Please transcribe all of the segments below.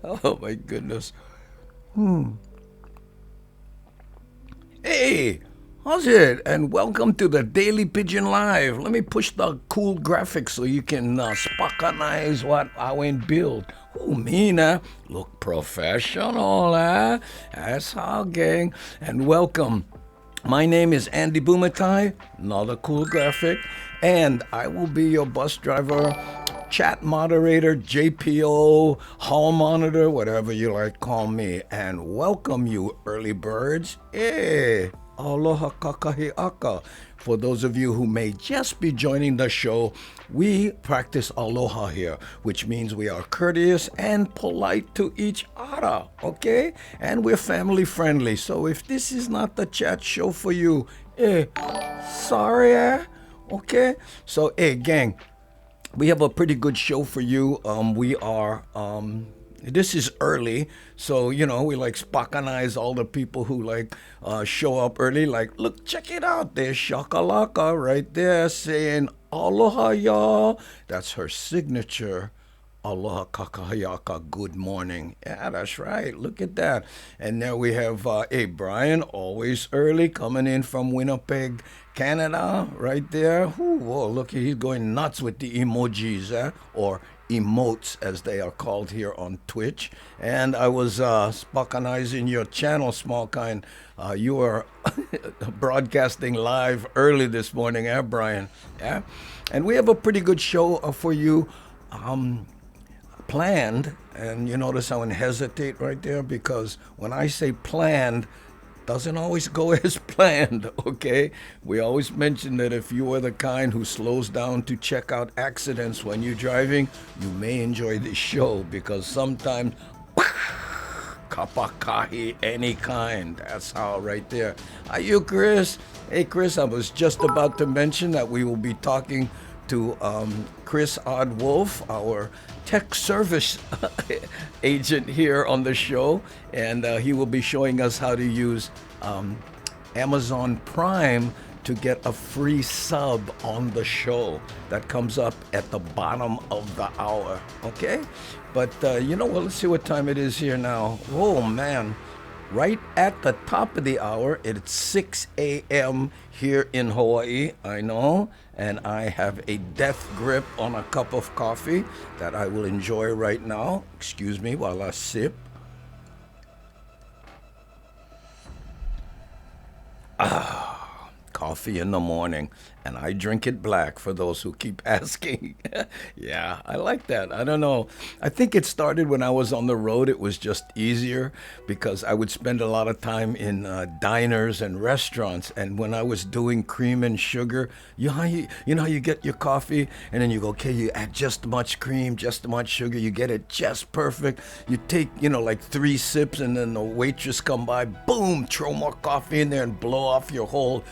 Oh my goodness. Hey, how's it? And welcome to the Daily Pigeon Live. Let me push the cool graphics so you can spockanize what I went build. Ooh, me now. Look professional, eh? That's how, gang. And welcome. My name is Andy Bumatai, another cool graphic, and I will be your bus driver, chat moderator, JPO, hall monitor, whatever you like to call me, and welcome you early birds. Hey, aloha kakahiaka. For those of you who may just be joining the show, we practice aloha here, which means we are courteous and polite to each other, okay? And we're family friendly. So if this is not the chat show for you, sorry, okay? So, gang, we have a pretty good show for you. This is early, so we like spockanize all the people who like show up early. Like, look, check it out. There's Shakalaka right there saying aloha, y'all. That's her signature. Aloha kakahayaka, good morning. Yeah, that's right. Look at that. And there we have Brian, always early, coming in from Winnipeg, Canada, right there. Whoa, look, he's going nuts with the emojis, or emotes as they are called here on Twitch. And I was spockanizing your channel, Small Kind. You are broadcasting live early this morning, Brian? Yeah. And we have a pretty good show for you. Planned, and you notice I would hesitate right there because when I say planned, doesn't always go as planned, okay? We always mention that if you are the kind who slows down to check out accidents when you're driving, you may enjoy this show because sometimes kapakahi any kind. That's how right there. Are you Chris? Hey Chris, I was just about to mention that we will be talking to Chris Oddwolf, our tech service agent here on the show, and he will be showing us how to use Amazon Prime to get a free sub on the show. That comes up at the bottom of the hour, okay? But you know what, let's see what time it is here now. Oh man, right at the top of the hour, it's 6 a.m. here in Hawaii, I know, and I have a death grip on a cup of coffee that I will enjoy right now. Excuse me while I sip. Coffee in the morning, and I drink it black for those who keep asking. Yeah, I like that. I don't know. I think it started when I was on the road. It was just easier because I would spend a lot of time in diners and restaurants. And when I was doing cream and sugar, you know how you get your coffee and then you go, okay, you add just much cream, just much sugar, you get it just perfect. You take, like 3 sips, and then the waitress come by, boom, throw more coffee in there and blow off your whole,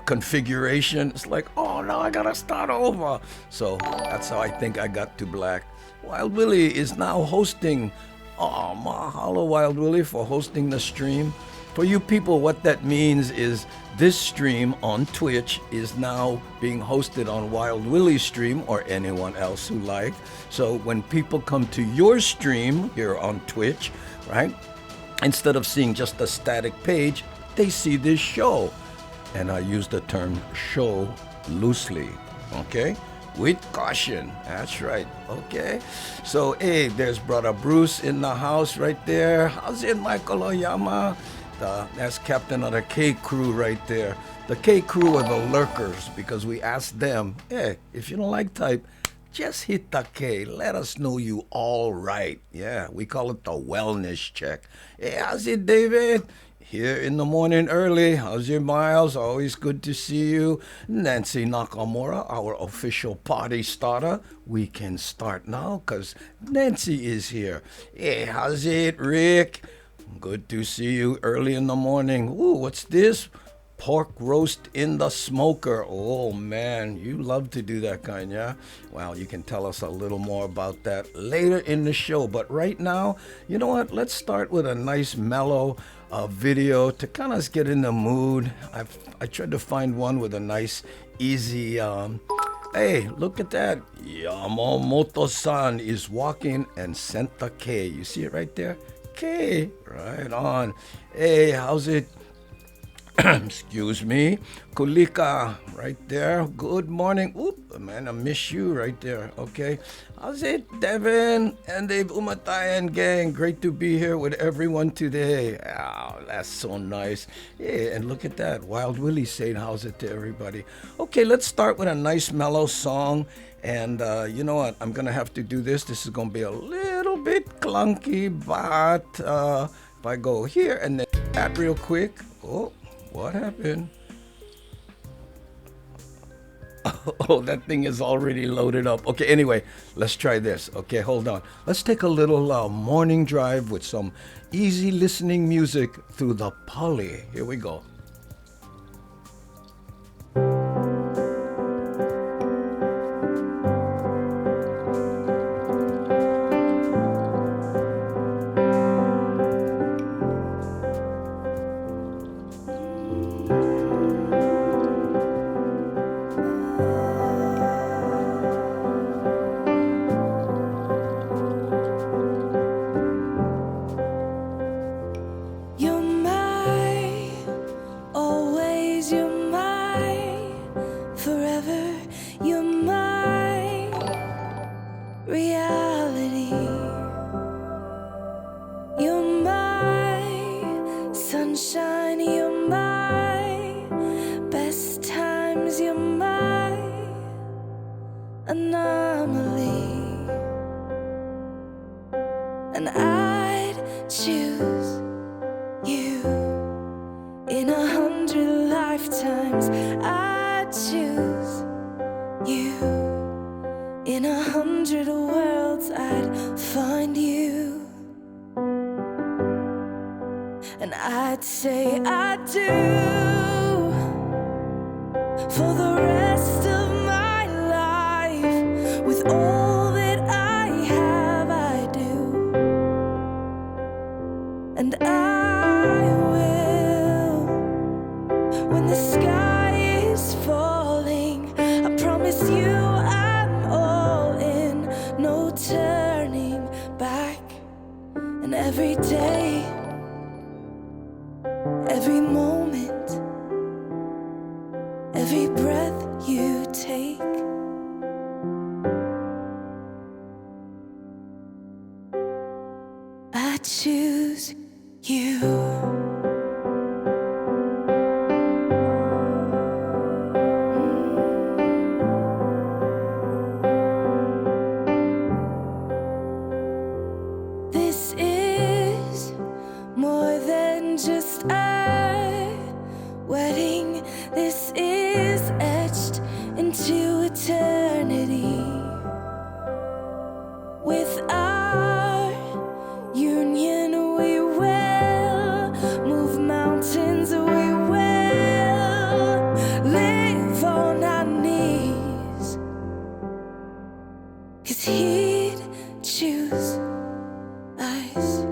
configuration. It's like, oh no, I gotta start over. So that's how I think I got to black. Wild Willie is now hosting. Oh, mahalo Wild Willie for hosting the stream. For you people, what that means is this stream on Twitch is now being hosted on Wild Willie's stream or anyone else who like. So when people come to your stream here on Twitch, right, instead of seeing just a static page, they see this show. And I use the term show loosely, okay? With caution, that's right, okay? So, hey, there's Brother Bruce in the house right there. How's it, Michael Oyama? That's Captain of the K Crew right there. The K Crew are the lurkers because we asked them, hey, if you don't like type, just hit the K. Let us know you all right. Yeah, we call it the wellness check. Hey, how's it, David? Here in the morning early. How's your Miles? Always good to see you. Nancy Nakamura, our official party starter. We can start now because Nancy is here. Hey, how's it, Rick? Good to see you early in the morning. Ooh, what's this? Pork roast in the smoker. Oh man, you love to do that kind, yeah? Well, you can tell us a little more about that later in the show. But right now, you know what? Let's start with a nice mellow video to kind of get in the mood. I tried to find one with a nice, easy Hey, look at that. Yamamoto-san is walking and sent the K. You see it right there? K. Right on. Hey, how's it? Excuse me. Kulika, right there. Good morning. Oop, man, I miss you right there. Okay. How's it, Devin and the Bumatai and gang? Great to be here with everyone today. Oh, that's so nice. Yeah, and look at that. Wild Willie saying how's it to everybody. Okay, let's start with a nice mellow song. And you know what? I'm going to have to do this. This is going to be a little bit clunky, but if I go here and then that real quick. Oh, what happened? Oh, that thing is already loaded up. Okay, anyway, let's try this. Okay, hold on. Let's take a little morning drive with some easy listening music through the Poly. Here we go. You're my, always you're my, forever you're my reality. You're my sunshine, you're my best times, you're my anomaly. And I'd choose you in 100 lifetimes. I choose you in 100 worlds. I'd find you, and I'd say I do for the rest of my life. With all that I have, I do, and I will when the sky is falling. I promise you I'm all in, no turning back. And every day, every moment, every breath you take, I choose you. This is more than just a wedding. This is etched into eternity. With our union, we will move mountains. We will live on our knees. 'Cause he'd choose us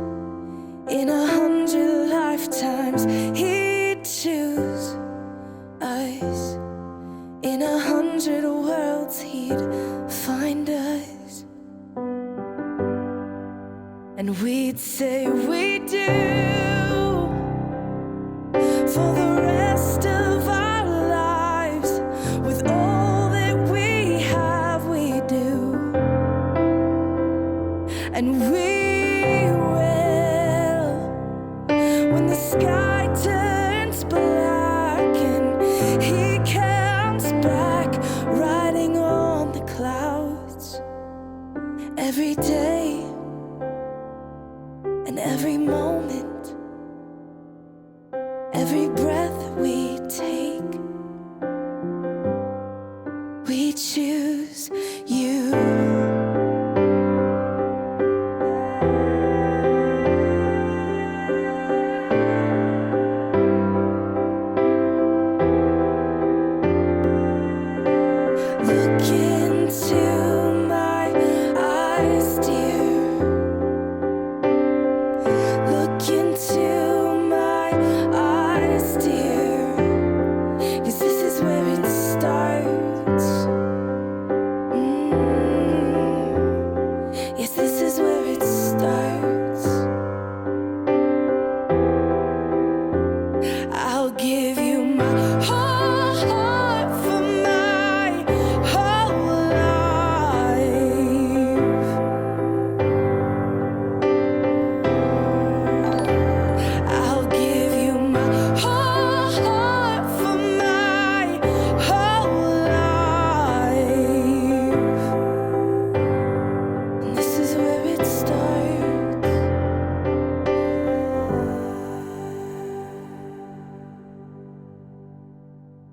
in 100 lifetimes. He'd choose us in 100 worlds. He'd find us, and we'd say we do for the rest of our lives. With all that we have, we do, and we will when the sky turns black and he comes back riding on the clouds. Every day and every moment, every breath we take, we choose you. Look into my eyes, dear. Look into my eyes, dear. 'Cause this is where it starts. Yes, this is where it starts. I'll give you my whole heart for my whole life. I'll give you my whole heart for my whole life. And this is where it starts.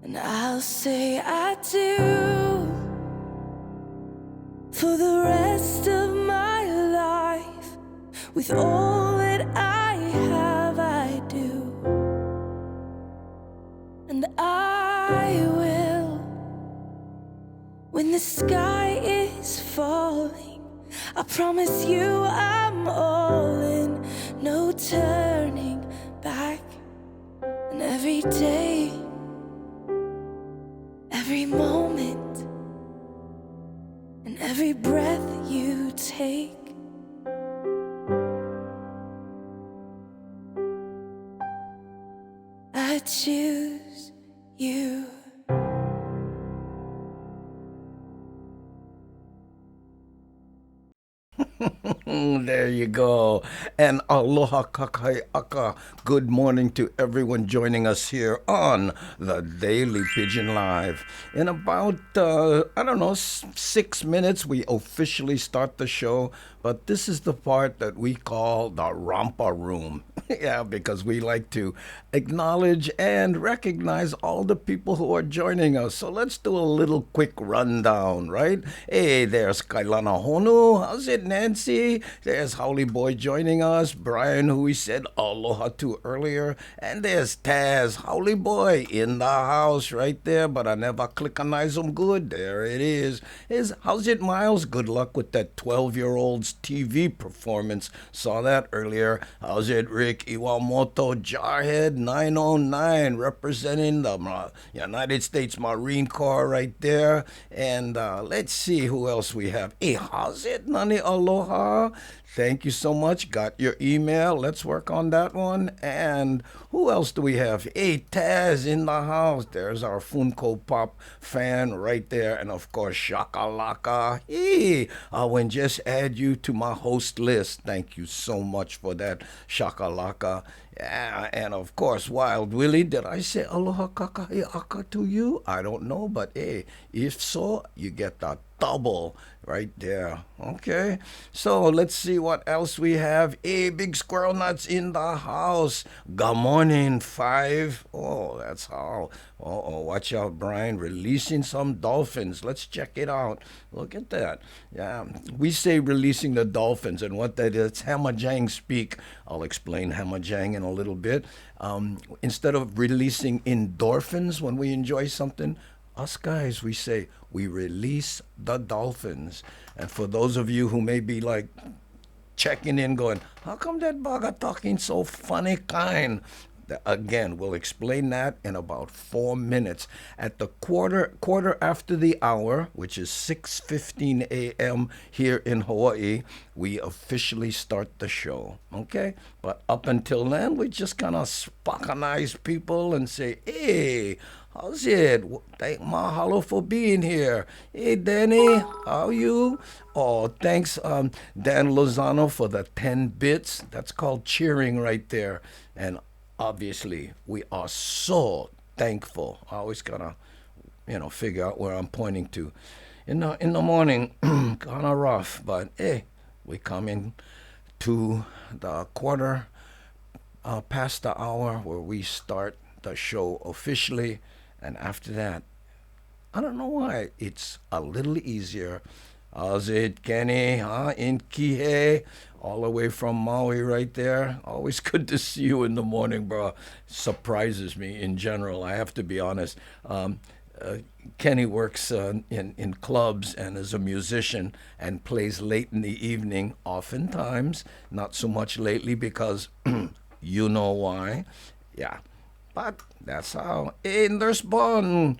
And I'll say I do for the rest of my life. With all that I have, I do. And I will, when the sky is falling, I promise you I'm all in, no turning back. And every day, every moment, and every breath you take, I choose you. There you go. And aloha kakai aka. Good morning to everyone joining us here on the Daily Pigeon Live. In about, I don't know, 6 minutes, we officially start the show. But this is the part that we call the Rampa Room. Yeah, because we like to acknowledge and recognize all the people who are joining us. So let's do a little quick rundown, right? Hey, there's Kailana Honu. How's it, Nancy? There's Howley Boy joining us. Brian, who we said aloha to earlier. And there's Taz, Howley Boy, in the house right there. But I never clickanize him good. There it is. How's it, Miles? Good luck with that 12-year-old's TV performance. Saw that earlier. How's it, Rick? Iwamoto Jarhead 909 representing the United States Marine Corps right there. And let's see who else we have. Hey, how's it, Nani Aloha? Thank you so much. Got your email. Let's work on that one. And who else do we have? Hey, Taz in the house. There's our Funko Pop fan right there. And of course, Shakalaka. Hey, I will just add you to my host list. Thank you so much for that, Shakalaka. Yeah, and of course, Wild Willie. Did I say aloha kakai aka to you? I don't know, but hey, if so, you get the double right there. Okay, so let's see what else we have. Hey, Big Squirrel Nuts in the house. Good morning, 5. Oh, that's how. Oh, watch out, Brian. Releasing some dolphins. Let's check it out. Look at that. Yeah, we say releasing the dolphins, and what that is, it's Hamajang speak. I'll explain Hamajang in a little bit. Instead of releasing endorphins when we enjoy something, us guys, we say we release the dolphins. And for those of you who may be like checking in going, how come that bugger talking so funny kind? Again, we'll explain that in about 4 minutes. At the quarter after the hour, which is 6:15 a.m. here in Hawaii, we officially start the show. Okay? But up until then, we just kind of spockanize people and say, hey, how's it? Thank mahalo for being here. Hey, Danny, how are you? Oh, thanks, Dan Lozano, for the 10 bits. That's called cheering right there. And obviously, we are so thankful. I always gotta, figure out where I'm pointing to. In the morning, kind of rough, but hey, we come in to the quarter past the hour where we start the show officially, and after that, I don't know why it's a little easier. How's it, Kenny? Huh? In Kihei, all the way from Maui right there. Always good to see you in the morning, bro. Surprises me in general, I have to be honest. Kenny works in clubs and is a musician and plays late in the evening, oftentimes. Not so much lately because you know why. Yeah, but that's how. And there's Bon.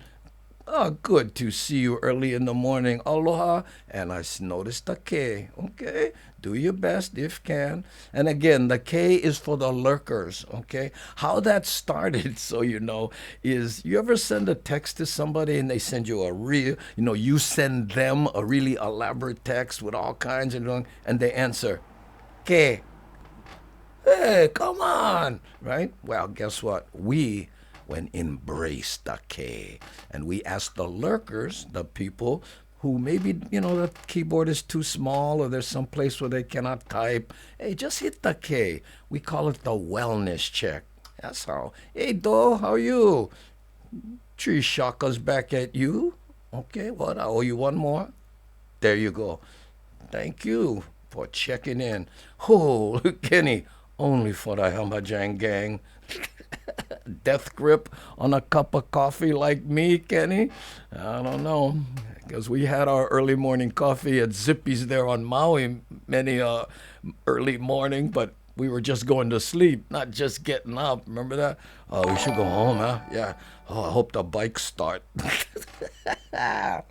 Oh, good to see you early in the morning. Aloha. And noticed the K. Okay. Do your best if can. And again, the K is for the lurkers. Okay. How that started, so you know, is you ever send a text to somebody and they send you a real, you send them a really elaborate text with all kinds of, and they answer, K. Hey, come on, right? Well, guess what? We when embrace the K, and we ask the lurkers, the people who maybe the keyboard is too small or there's some place where they cannot type. Hey, just hit the K. We call it the wellness check. That's how. Hey, Do, how are you? Tree Shaka's back at you. Okay, what? I owe you one more. There you go. Thank you for checking in. Oh, Kenny, only for the Hamajang gang. Death grip on a cup of coffee like me, Kenny? I don't know. Because we had our early morning coffee at Zippy's there on Maui many early morning, but we were just going to sleep, not just getting up. Remember that? Oh, we should go home, huh? Yeah. Oh, I hope the bikes start. I've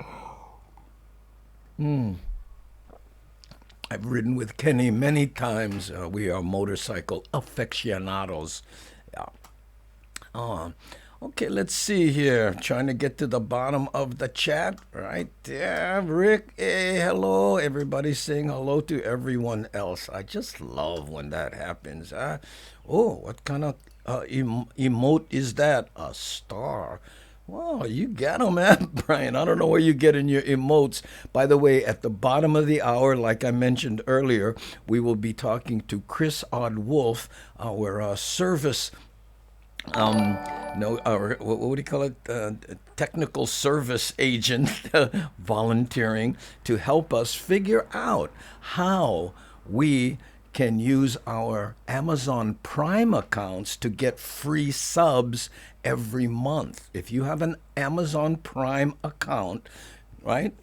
ridden with Kenny many times. We are motorcycle aficionados. Yeah. Oh, okay, let's see here. Trying to get to the bottom of the chat. Right there. Rick, hey, hello. Everybody saying hello to everyone else. I just love when that happens. Oh, what kind of emote is that? A star. Wow, you got them, man, Brian. I don't know where you get in your emotes. By the way, at the bottom of the hour, like I mentioned earlier, we will be talking to Chris Odd Wolf, our service no, what do you call it? Technical service agent volunteering to help us figure out how we can use our Amazon Prime accounts to get free subs every month. If you have an Amazon Prime account, right?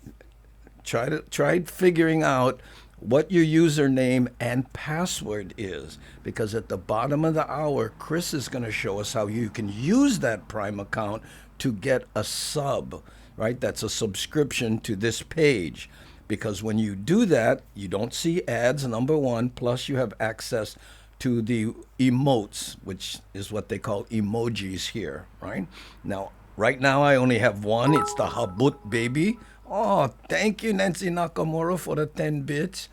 Try figuring out what your username and password is, because at the bottom of the hour, Chris is going to show us how you can use that Prime account to get a sub, right? That's a subscription to this page, because when you do that, you don't see ads, number one, plus you have access to the emotes, which is what they call emojis here, right? Now, right now I only have one. It's the Habut baby. Oh, thank you, Nancy Nakamura, for the 10 bits.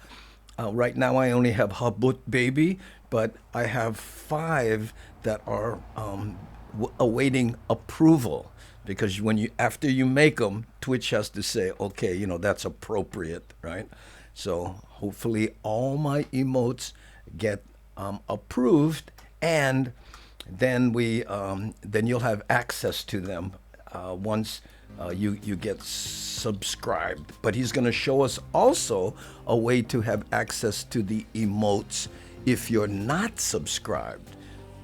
Right now, I only have Habut Baby, but I have 5 that are awaiting approval. Because after you make them, Twitch has to say, okay, that's appropriate, right? So hopefully all my emotes get approved, and then then you'll have access to them once you get subscribed. But he's going to show us also a way to have access to the emotes if you're not subscribed,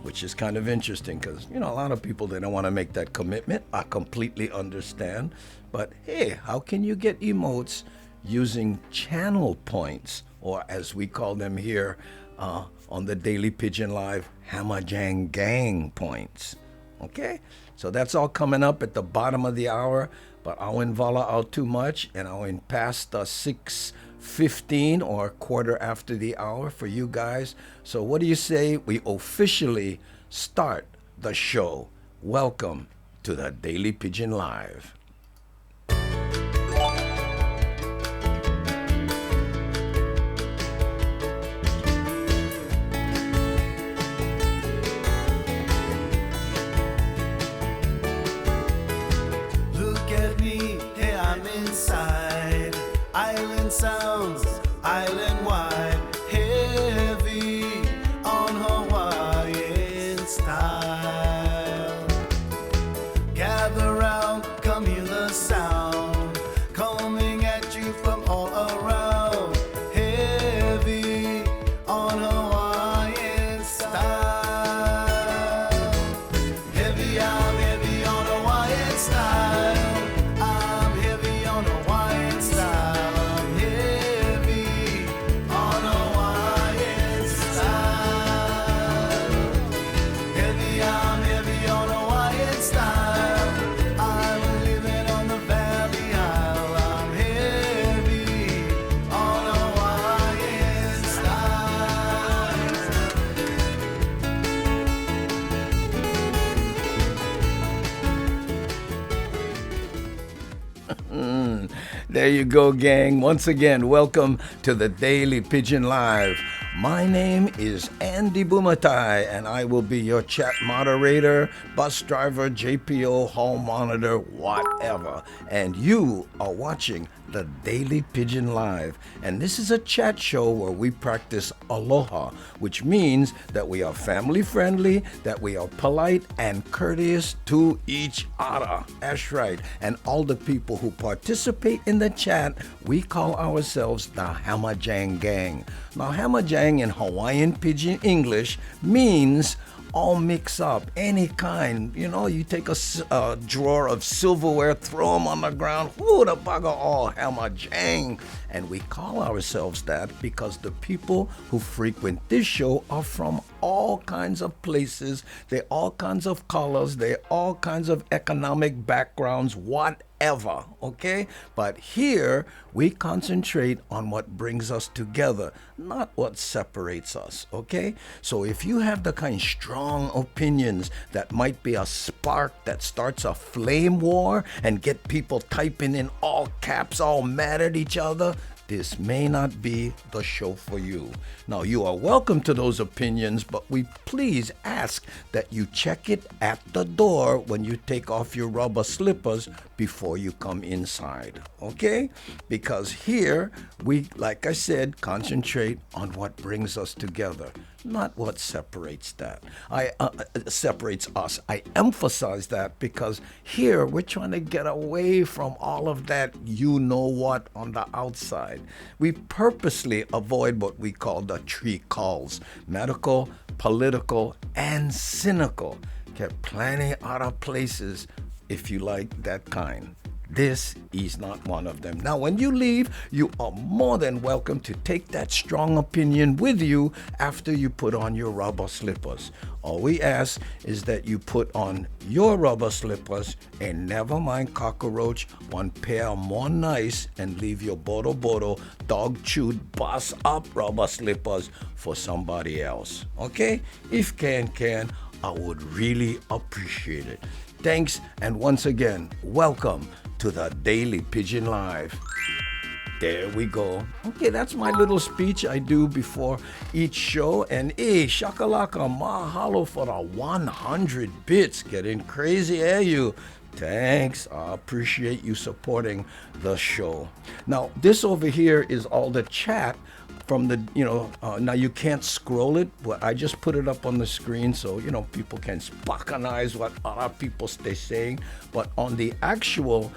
which is kind of interesting because, a lot of people, they don't want to make that commitment. I completely understand. But hey, how can you get emotes using channel points, or as we call them here on the Daily Pigeon Live, Hamajang Gang points? Okay? So that's all coming up at the bottom of the hour, but I'll invala out too much, and I'll in past 6:15 or quarter after the hour for you guys. So what do you say we officially start the show? Welcome to the Daily Pigeon Live. Sounds island wide, heavy on Hawaiian style. Gather round, come hear the sound coming at you from all around. Heavy on Hawaiian style. Heavy, I'm heavy on Hawaiian style. I'm heavy on Hawaiian style. There you go, gang. Once again, welcome to the Daily Pidgin Live. My name is Andy Bumatai, and I will be your chat moderator, bus driver, JPO, hall monitor, whatever. And you are watching the Daily Pidgin Live. And this is a chat show where we practice aloha, which means that we are family friendly, that we are polite and courteous to each other. That's right. And all the people who participate in the chat, we call ourselves the Hamajang Gang. Now, Hamajang in Hawaiian Pidgin English means all mix up, any kind. You know, you take a drawer of silverware, throw them on the ground, whoo, the bugger all Hamajang. And we call ourselves that because the people who frequent this show are from all kinds of places, they're all kinds of colors, they're all kinds of economic backgrounds, whatever, okay? But here, we concentrate on what brings us together, not what separates us, okay? So if you have the kind of strong opinions that might be a spark that starts a flame war and get people typing in all caps, all mad at each other, this may not be the show for you. Now, you are welcome to those opinions, but we please ask that you check it at the door when you take off your rubber slippers before you come inside, okay? Because here, we, like I said, concentrate on what brings us together, not what separates separates us. I emphasize that because here we're trying to get away from all of that you know what on the outside. We purposely avoid what we call the three calls: medical, political, and cynical. Get plenty other places if you like that kind. This is not one of them. Now, when you leave, you are more than welcome to take that strong opinion with you after you put on your rubber slippers. All we ask is that you put on your rubber slippers and never mind cockroach, one pair more nice, and leave your bodo dog-chewed bust up rubber slippers for somebody else. Okay? If can, I would really appreciate it. Thanks, and once again, welcome to the Daily Pidgin Live. There we go. Okay, that's my little speech I do before each show. And shakalaka, mahalo for the 100 bits. Getting crazy, you? Thanks. I appreciate you supporting the show. Now, this over here is all the chat from the, now you can't scroll it, but I just put it up on the screen so, people can spockanize what other people stay saying. But on the actual,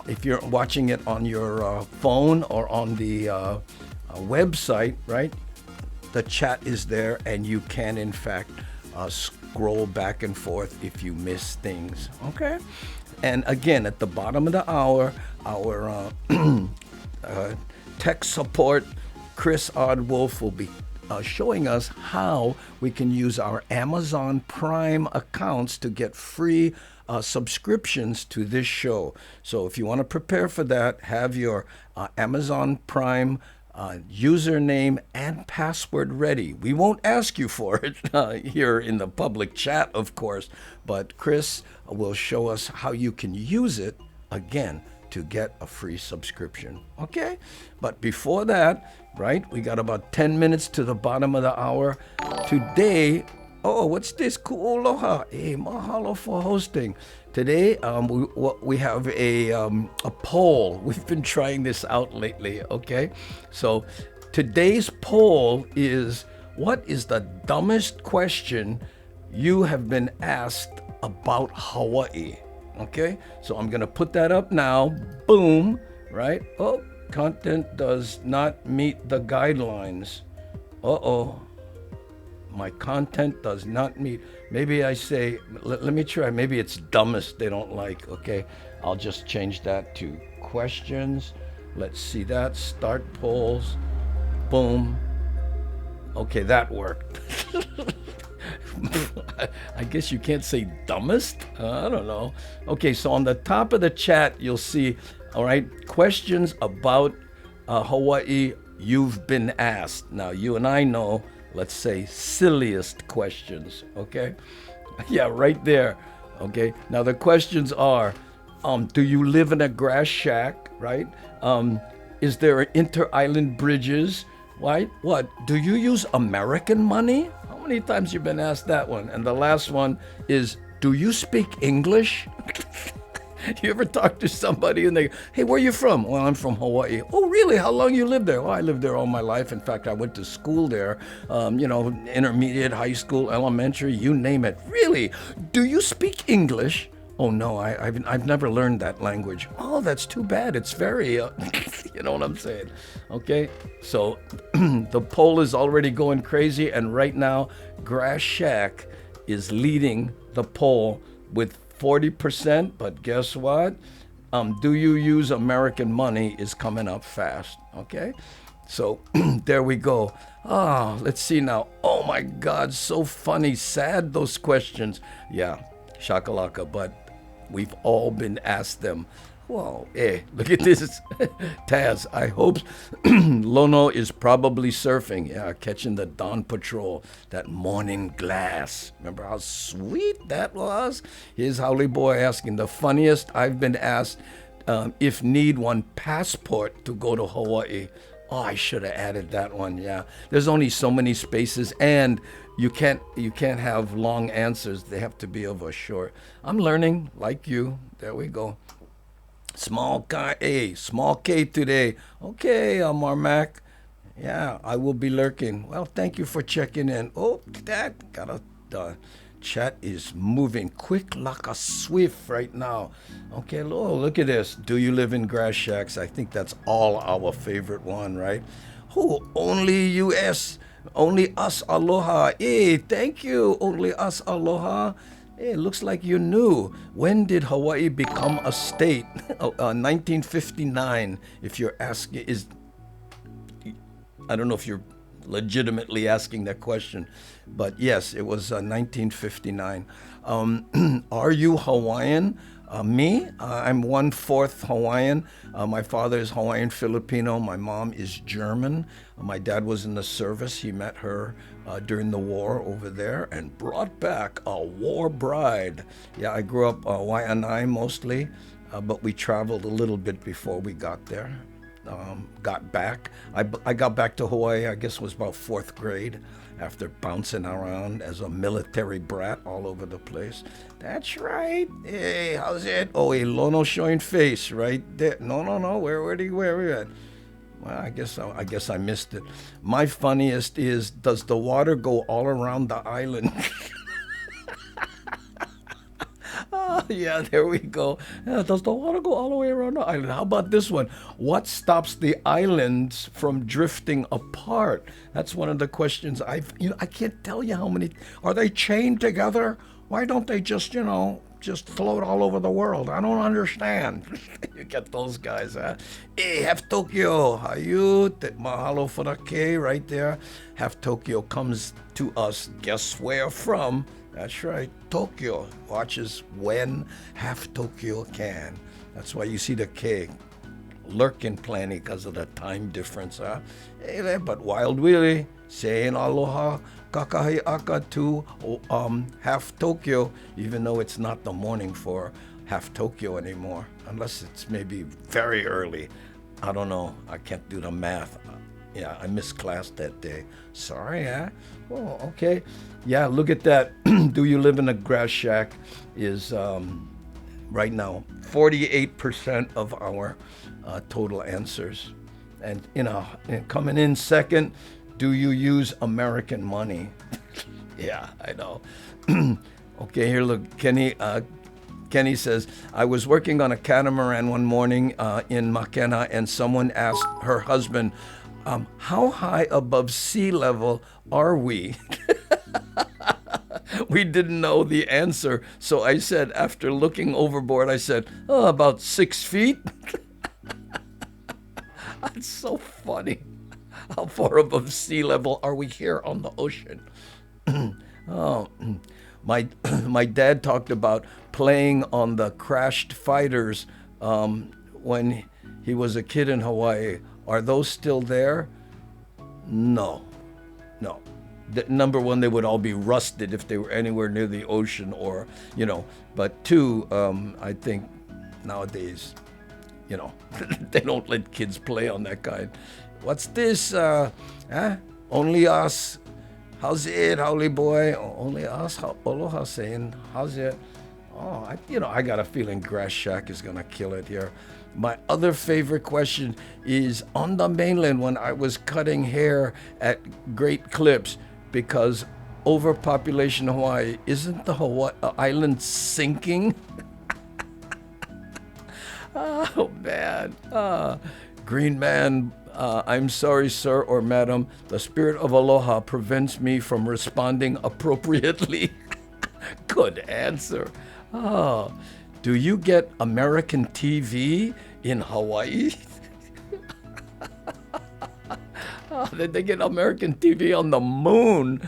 if you're watching it on your phone or on the website, right, the chat is there and you can, in fact, scroll back and forth if you miss things, okay? And again, at the bottom of the hour, our tech support, Chris Oddwolf, will be showing us how we can use our Amazon Prime accounts to get free subscriptions to this show. So if you want to prepare for that, have your Amazon Prime username and password ready. We won't ask you for it here in the public chat, of course, but Chris will show us how you can use it, again, to get a free subscription, okay? But before that, right, we got about 10 minutes to the bottom of the hour. Today, what's this? Ku'oloha. Hey, mahalo for hosting. Today, we have a poll. We've been trying this out lately, okay? So today's poll is, what is the dumbest question you have been asked about Hawaii? Okay, so I'm gonna put that up now. Boom, right? Oh, content does not meet the guidelines. My content does not meet. Maybe I say, let me try. Maybe it's dumbest they don't like. Okay, I'll just change that to questions. Let's see that. Start polls. Boom. Okay, that worked. I guess you can't say dumbest. I don't know. Okay, so on the top of the chat, you'll see, all right, questions about Hawaii you've been asked. Now, you and I know, let's say, silliest questions, okay? Yeah, right there, okay? Now, the questions are, Do you live in a grass shack, right? Is there inter-island bridges? Right? What? Do you use American money? How many times you been asked that one? And the last one is, do you speak English? You ever talk to somebody and they, hey, where you from? Well, I'm from Hawaii. Oh, really? How long you lived there? Well, I lived there all my life. In fact, I went to school there, intermediate, high school, elementary, you name it. Really? Do you speak English? Oh, no, I've never learned that language. Oh, that's too bad. It's very, you know what I'm saying? Okay, so the poll is already going crazy, and right now, Grass Shack is leading the poll with 40%, but guess what? Do you use American money is coming up fast, okay? So there we go. Let's see now. Oh my God, so funny, sad, those questions. Yeah, shakalaka, but we've all been asked them. Whoa, look at this. Taz, I hope Lono is probably surfing. Yeah, catching the Dawn Patrol, that morning glass. Remember how sweet that was? Here's Howley Boy asking, the funniest I've been asked, if need one passport to go to Hawaii. Oh, I should have added that one, yeah. There's only so many spaces, and you can't have long answers. They have to be of a short. I'm learning, like you. There we go. Small K today. Okay, Marmac. Yeah, I will be lurking. Well, thank you for checking in. Oh, that got the chat is moving quick like a swift right now. Okay, look at this. Do you live in grass shacks? I think that's all our favorite one, right? Oh, only US, only us aloha. Hey, thank you, only us aloha. Hey, looks like you knew. When did Hawaii become a state? 1959. If you're asking, I don't know if you're legitimately asking that question, but yes, it was 1959. Are you Hawaiian? Me? I'm 1/4 Hawaiian. My father is Hawaiian Filipino. My mom is German. My dad was in the service. He met her during the war over there and brought back a war bride. Yeah, I grew up Waianae mostly, but we traveled a little bit before we got there. Got back. I got back to Hawaii, I guess it was about 4th grade, after bouncing around as a military brat all over the place. That's right. Hey, how's it? Oh, a Lono showing face right there. No. Where are you at? Well, I guess I missed it. My funniest is, does the water go all around the island? Yeah, there we go. Yeah, does the water go all the way around the island? How about this one? What stops the islands from drifting apart? That's one of the questions I can't tell you how many. Are they chained together? Why don't they just float all over the world? I don't understand. You get those guys, huh? Hey, Half Tokyo, hayut, mahalo for the K right there. Half Tokyo comes to us, guess where from? That's right, Tokyo watches when Half Tokyo can. That's why you see the K lurking plenty because of the time difference, huh? Hey, but Wild Willie saying aloha kakahi aka to Half Tokyo, even though it's not the morning for Half Tokyo anymore, unless it's maybe very early. I don't know. I can't do the math. Yeah, I missed class that day. Sorry, huh? Oh, okay. Yeah, look at that. Do you live in a grass shack is right now 48% of our total answers. And and coming in second, do you use American money? Yeah, I know. Okay, here look, Kenny says, I was working on a catamaran one morning in Makena, and someone asked her husband, how high above sea level are we? We didn't know the answer, so I said, after looking overboard, I said, about 6 feet. That's so funny. How far above sea level are we here on the ocean? My dad talked about playing on the crashed fighters when he was a kid in Hawaii. Are those still there? No. Number one, they would all be rusted if they were anywhere near the ocean, or, but two, I think nowadays, they don't let kids play on that kind. What's this? Only us. How's it, holy boy? Only us. Aloha saying, how's it? Oh, I got a feeling Grass Shack is gonna kill it here. My other favorite question is on the mainland when I was cutting hair at Great Clips, because overpopulation in Hawaii, isn't the Hawaii island sinking? Oh man. Green Man, I'm sorry, sir or madam. The spirit of aloha prevents me from responding appropriately. Good answer. Oh, do you get American TV in Hawaii? That they get American TV on the moon,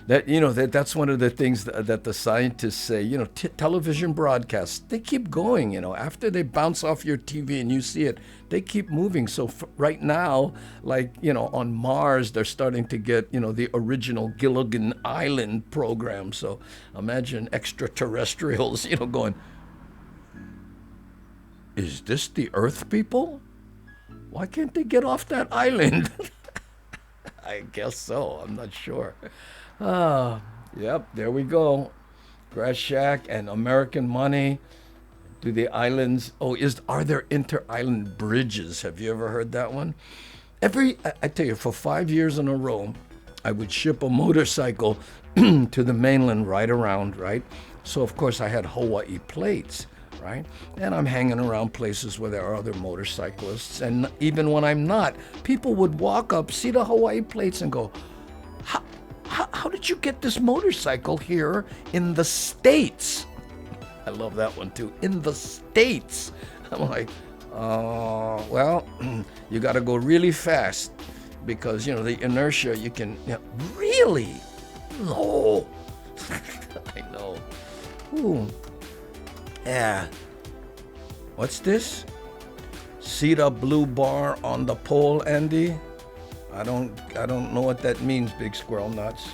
that's one of the things that the scientists say. Television broadcasts, they keep going. After they bounce off your TV and you see it, they keep moving. So right now, on Mars, they're starting to get the original Gilligan Island program. So imagine extraterrestrials, going, is this the Earth people? Why can't they get off that island? I guess so. I'm not sure. Yep, there we go. Grass Shack and American money. Do the islands? Are there inter-island bridges? Have you ever heard that one? I tell you, for 5 years in a row, I would ship a motorcycle to the mainland right around, right? So of course I had Hawaii plates. Right? And I'm hanging around places where there are other motorcyclists. And even when I'm not, people would walk up, see the Hawaii plates and go, how did you get this motorcycle here in the States? I love that one too. In the States. I'm like, well, you got to go really fast because, the inertia, you can, really? No. I know. Ooh. Yeah. What's this? See the blue bar on the pole, Andy? I don't know what that means, Big Squirrel Nuts.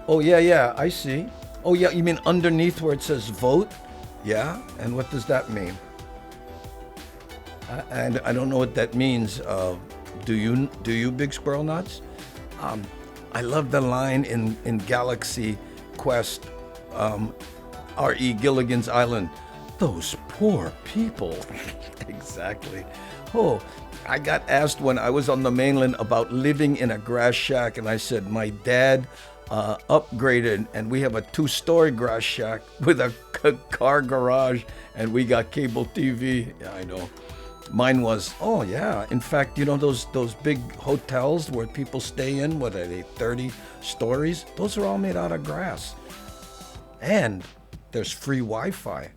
Oh yeah, I see. Oh yeah, you mean underneath where it says vote? Yeah, and what does that mean? And I don't know what that means. Do you, Big Squirrel Nuts? I love the line in Galaxy Quest. R.E. Gilligan's Island. Those poor people. Exactly. Oh, I got asked when I was on the mainland about living in a grass shack, and I said my dad upgraded, and we have a 2-story grass shack with a car garage, and we got cable TV. Yeah, I know. Mine was, oh yeah. In fact, those big hotels where people stay in, what are they, 30 stories? Those are all made out of grass. And there's free Wi-Fi.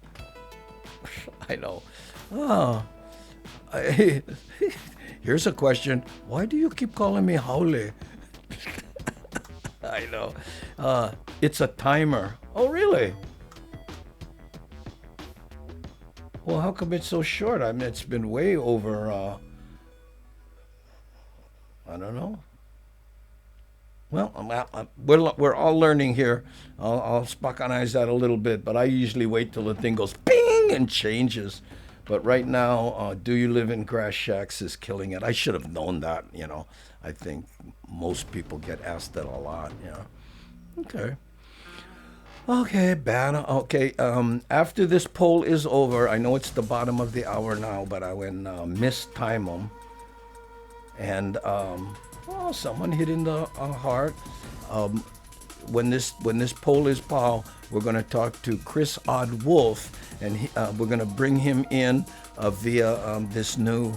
I know. Here's a question. Why do you keep calling me Haole? I know. It's a timer. Oh, really? Well, how come it's so short? I mean, it's been way over, I don't know. Well, we're all learning here. I'll Spakanize that a little bit, but I usually wait till the thing goes ping and changes. But right now, do you live in grass shacks is killing it. I should have known that, I think most people get asked that a lot, Okay, Banner. Okay, after this poll is over, I know it's the bottom of the hour now, but I went mistime them. And, someone hit in the heart. When this poll is pow, we're going to talk to Chris Odd Wolf, and we're going to bring him in via this new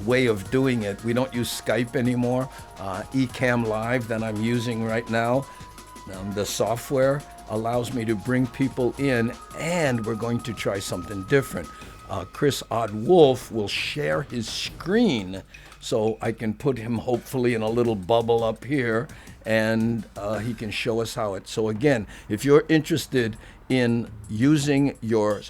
way of doing it. We don't use Skype anymore. Ecamm Live that I'm using right now. The software allows me to bring people in, and we're going to try something different. Chris Odd Wolf will share his screen so I can put him hopefully in a little bubble up here, and he can show us how it. So again, if you're interested in using your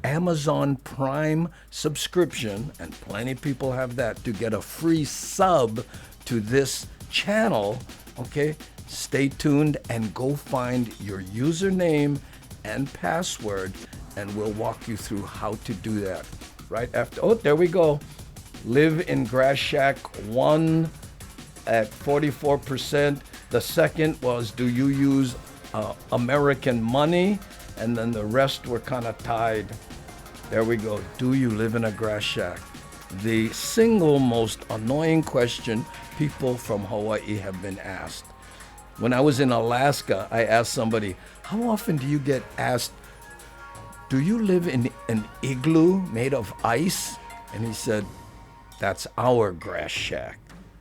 Amazon Prime subscription, and plenty of people have that, to get a free sub to this channel, okay, stay tuned and go find your username and password and we'll walk you through how to do that. Right after, oh, there we go. Live in Grass Shack 1 at 44%. The second was, do you use American money? And then the rest were kind of tied. There we go. Do you live in a grass shack? The single most annoying question people from Hawaii have been asked. When I was in Alaska, I asked somebody, how often do you get asked, do you live in an igloo made of ice? And he said, that's our grass shack.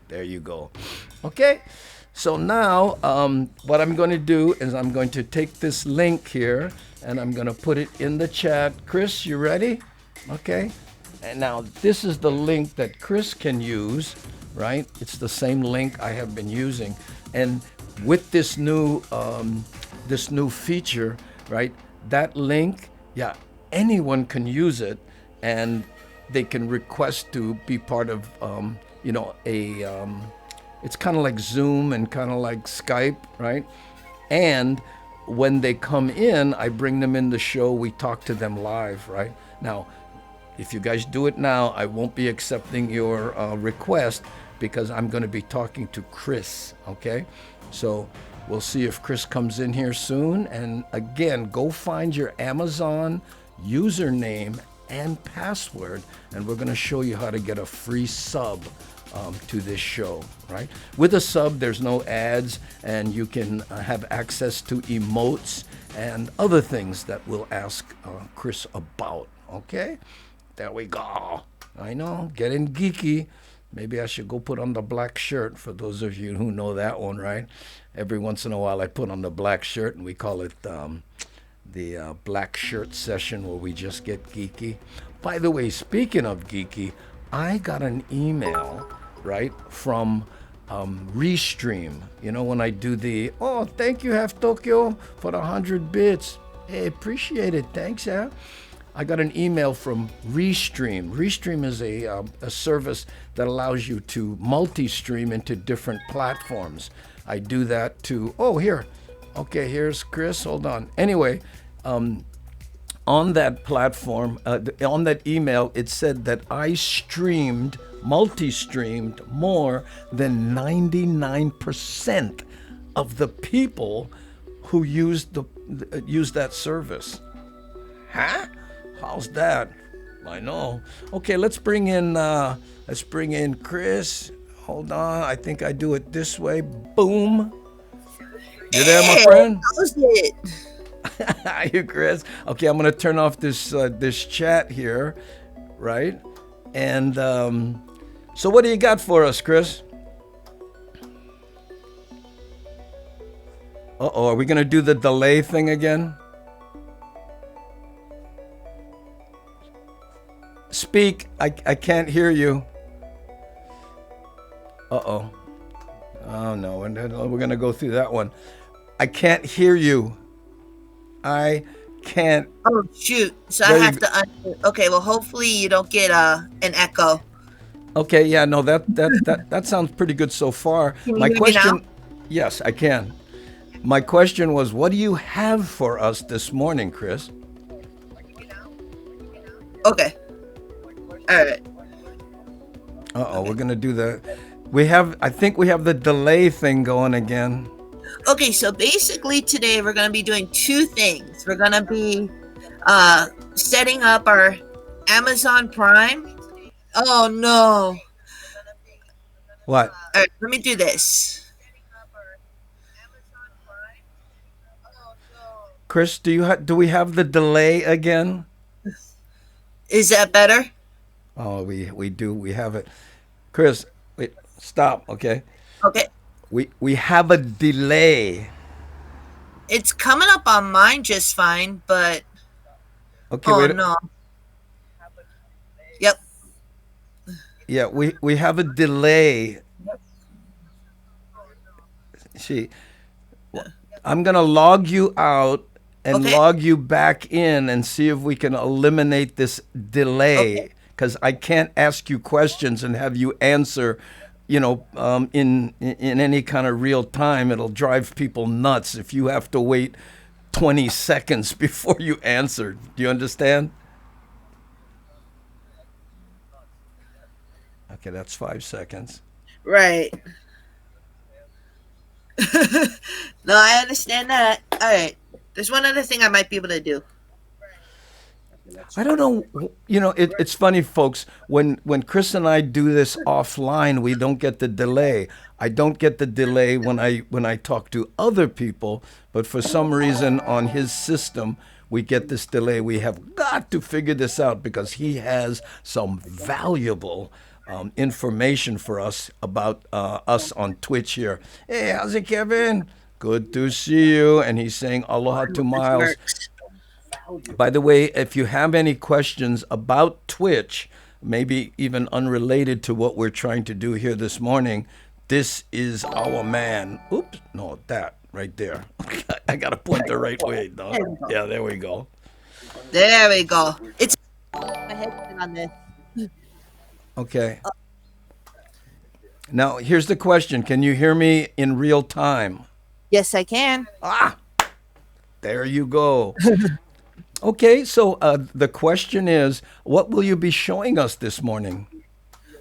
There you go. Okay, so now what I'm going to do is I'm going to take this link here and I'm going to put it in the chat. Chris, you ready? Okay. And now this is the link that Chris can use, right? It's the same link I have been using. And with this new feature, right? That link, yeah, anyone can use it, and they can request to be part of, it's kind of like Zoom and kind of like Skype, right? And when they come in, I bring them in the show. We talk to them live, right? Now, if you guys do it now, I won't be accepting your request because I'm going to be talking to Chris, okay? So we'll see if Chris comes in here soon. And again, go find your Amazon username and password, and we're going to show you how to get a free sub to this show, right? With a sub, there's no ads, and you can have access to emotes and other things that we'll ask Chris about, okay? There we go. I know, getting geeky. Maybe I should go put on the black shirt, for those of you who know that one, right? Every once in a while I put on the black shirt, and we call it the black shirt session, where we just get geeky. By the way, speaking of geeky, I got an email, right, from Restream. You know, when I do the, oh, thank you, Half Tokyo, for the 100 bits. Hey, appreciate it. Thanks, yeah. I got an email from Restream. Restream is a service that allows you to multi-stream into different platforms. I do that to, oh, here. Okay, here's Chris. Hold on. Anyway, on that platform, on that email, it said that I multi-streamed more than 99% of the people who used that service. Huh? How's that? I know. Okay, let's bring in Chris. Hold on. I think I do it this way. Boom. You there, my friend? That was it. Hi, you, Chris. Okay, I'm gonna turn off this chat here, right? And so, what do you got for us, Chris? Uh-oh, are we gonna do the delay thing again? Speak. I can't hear you. Uh-oh. Oh no, we're gonna go through that one. I can't hear you. I can't. Oh shoot! So I have to unmute. Okay, well, hopefully you don't get an echo. Okay, yeah, no, that sounds pretty good so far. Can you My hear me question, now? yes, I can. My question was, what do you have for us this morning, Chris? Okay. All right. Uh-oh, we're gonna do the. I think we have the delay thing going again. Okay, so basically today we're going to be doing two things. We're going to be setting up our Amazon Prime. Oh no! What? All right, let me do this. Chris, do we have the delay again? Is that better? Oh, we do. We have it. Chris, wait, stop, okay? Okay. We have a delay. It's coming up on mine just fine, but Okay, oh wait. no. Yep. Yeah, we have a delay. See, I'm gonna log you out and Okay. log you back in and see if we can eliminate this delay. Okay. Because I can't ask you questions and have you answer, in any kind of real time. It'll drive people nuts if you have to wait 20 seconds before you answered. Do you understand? Okay, that's 5 seconds. Right. No, I understand that. All right. There's one other thing I might be able to do. I don't know. It's funny, folks. When Chris and I do this offline, we don't get the delay. I don't get the delay when I talk to other people, but for some reason on his system, we get this delay. We have got to figure this out because he has some valuable information for us about us on Twitch here. Hey, how's it, Kevin? Good to see you. And he's saying aloha I to hope this Miles. works. By the way, if you have any questions about Twitch, maybe even unrelated to what we're trying to do here this morning, this is our man. Oops, no, that right there. I got to point the right way, though. There we go. Yeah, there we go. There we go. It's my headset on this. Okay. Now, here's the question. Can you hear me in real time? Yes, I can. Ah, there you go. Okay, so the question is, what will you be showing us this morning?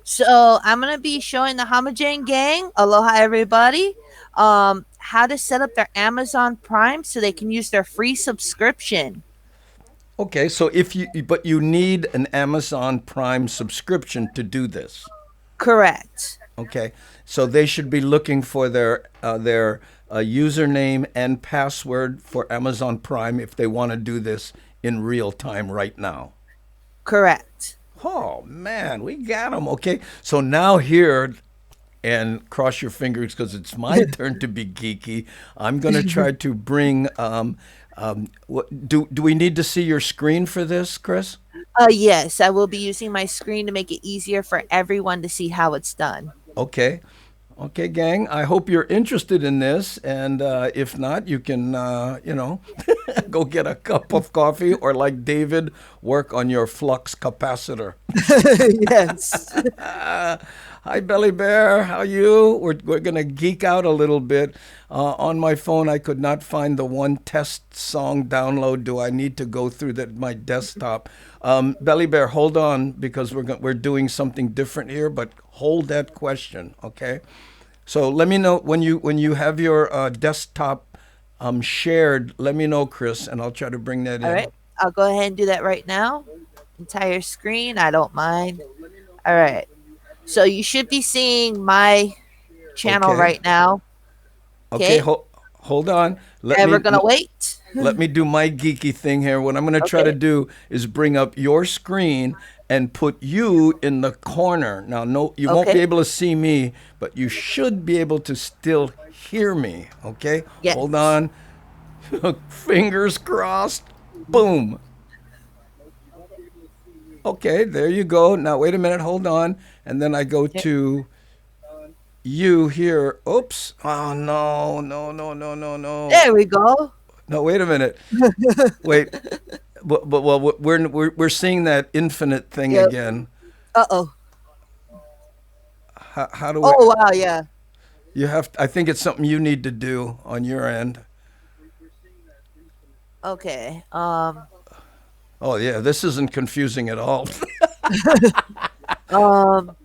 So I'm gonna be showing the Hamajang gang, aloha everybody, how to set up their Amazon Prime so they can use their free subscription. Okay, so but you need an Amazon Prime subscription to do this. Correct. Okay, so they should be looking for their username and password for Amazon Prime if they want to do this in real time right now. Correct. Oh man, we got them. Okay, so now here, and cross your fingers because it's my turn to be geeky. I'm going to try to bring. Do we need to see your screen for this, Chris? Yes, I will be using my screen to make it easier for everyone to see how it's done. Okay. Okay, gang. I hope you're interested in this, and if not, you can, go get a cup of coffee, or like David, work on your flux capacitor. Yes. Hi, Belly Bear. How you? We're gonna geek out a little bit. On my phone, I could not find the one test song download. Do I need to go through my desktop? Belly Bear, hold on because we're doing something different here. But hold that question, okay? So let me know when you have your desktop shared. Let me know, Chris, and I'll try to bring that All in. right. I'll go ahead and do that right now. Entire screen. I don't mind. All right. So you should be seeing my channel Okay. right now. Okay, Okay. hold on. And we're gonna wait. Let me do my geeky thing here. What I'm going to try to Okay. do is bring up your screen and put you in the corner. Now, no, you won't be Okay. able to see me, but you should be able to still hear me. Okay, hold Yes. on. Fingers crossed. Boom. Okay, there you go. Now, wait a minute. Hold on. And then I go Okay. to you here. Oops. Oh, no, no, no, no, no, no. There we go. No, wait a minute. Wait. But well, we're seeing that infinite thing Yep. again. Uh-oh. How do we? Oh wow, yeah. You have. I think it's something you need to do on your end. Okay. Oh yeah, this isn't confusing at all. Um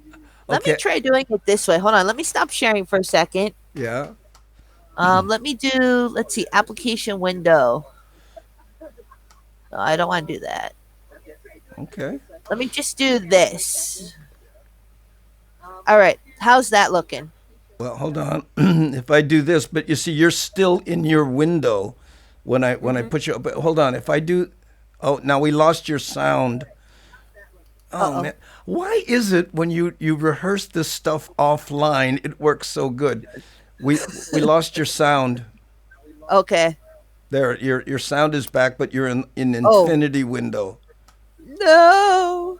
let me Okay. try doing it this way. Hold on. Let me stop sharing for a second. Yeah. Let me do, let's see, application window. No, I don't want to do that. Okay. Let me just do this. All right. How's that looking? Well, hold on. If I do this, but you see, you're still in your window when I put you. But hold on. If I do, oh, now we lost your sound. Oh Uh-oh. man, why is it when you rehearse this stuff offline, it works so good? We lost your sound. Okay. There, your sound is back, but you're in Oh. infinity window. No.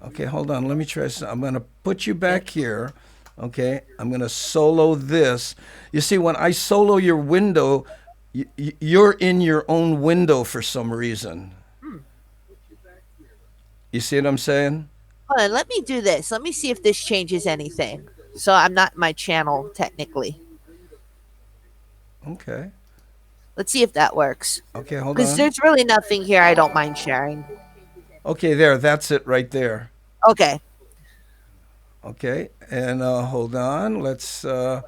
Okay, hold on. Let me try. I'm gonna put you Okay. back here. Okay, I'm gonna solo this. You see, when I solo your window, you're in your own window for some reason. You see what I'm saying? Hold on. Let me do this. Let me see if this changes anything. So I'm not in my channel technically. Okay. Let's see if that works. Okay, hold Because on. there's really nothing here I don't mind sharing. Okay, there. That's it right there. Okay, Okay, and hold on. Let's we'll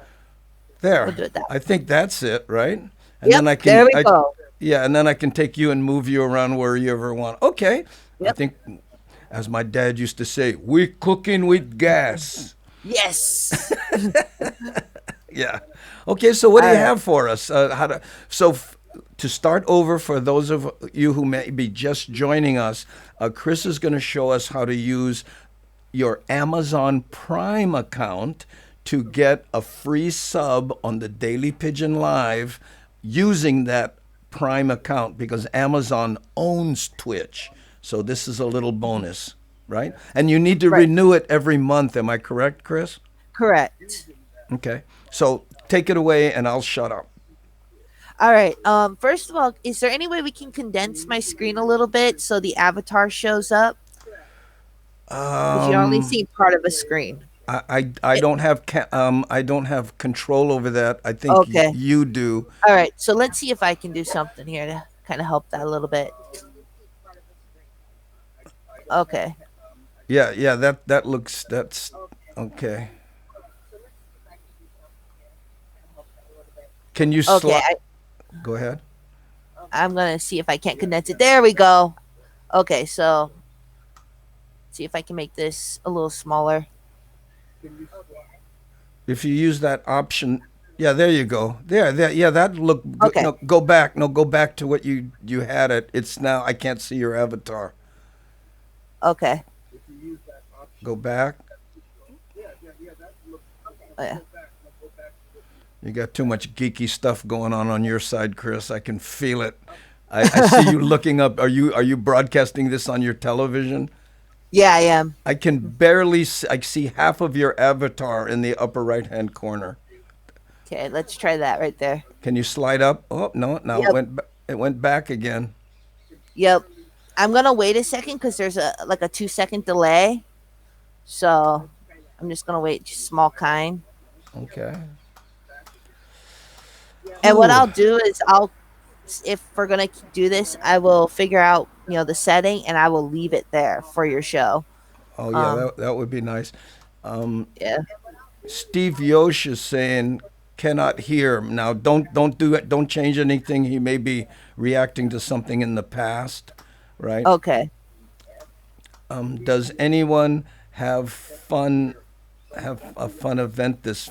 there. do it that I way. think that's it, right? And Yep, then there we go. yeah, and then I can take you and move you around where you ever want. Okay, I Yep. think, as my dad used to say, we cooking with gas. Yes. Yeah. Okay, so what do All you right. have for us? To start over for those of you who may be just joining us, Chris is going to show us how to use your Amazon Prime account to get a free sub on the Daily Pigeon Live using that Prime account because Amazon owns Twitch. So this is a little bonus, right? And you need to Right. renew it every month. Am I correct, Chris? Correct. Okay. So take it away and I'll shut up. All right. First of all, is there any way we can condense my screen a little bit so the avatar shows up? Because you're only Um, seeing part of a screen. I It- don't have I don't have control over that. I think okay. you do. All right. So let's see if I can do something here to kind of help that a little bit. Okay. Yeah, yeah. That looks that's okay. Can you Okay. slide? Go ahead. I'm gonna see if I can't condense it. There we go. Okay. So see if I can make this a little smaller. If you use that option, yeah, there you go. There. Yeah, that look good. Okay. No, go back. No, go back to what you had it. It's now I can't see your avatar. Okay. Go back. Oh, yeah. You got too much geeky stuff going on your side, Chris. I can feel it. I see you looking up. Are you broadcasting this on your television? Yeah, I am. I can barely see, I see half of your avatar in the upper right hand corner. Okay. Let's try that right there. Can you slide up? Oh no, now Yep. it went back again. Yep. I'm gonna wait a second because there's a like a 2 second delay. So I'm just gonna wait, just small kind. Okay. And what Whew. I'll do is if we're gonna do this, I will figure out the setting and I will leave it there for your show. Oh yeah, Um, that would be nice. yeah. Steve Yosh is saying cannot hear. Now don't do it. Don't change anything. He may be reacting to something in the past, right? Okay. Does anyone have a fun event this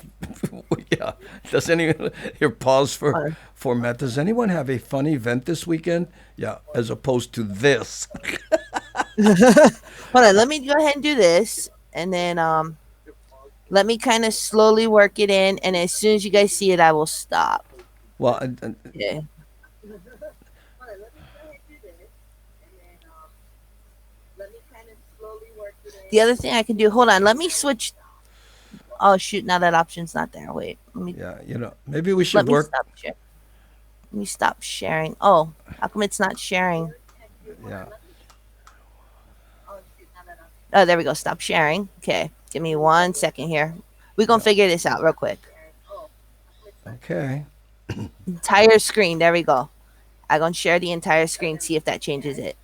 yeah, does anyone here pause Hold for Matt, does anyone have a fun event this weekend, yeah, as opposed to this? on. Let me go ahead and do this, and then let me kind of slowly work it in, and as soon as you guys see it, I will stop. Well, Yeah. The other thing I can do, hold on, let me switch. Oh shoot! Now that option's not there. Wait, yeah, maybe we let should me work. stop sharing. Let me stop sharing. Oh, how come it's not sharing? Yeah. Oh, there we go. Stop sharing. Okay, give me 1 second here. We're gonna figure this out real quick. Okay. Entire screen. There we go. I'm gonna share the entire screen. See if that changes it.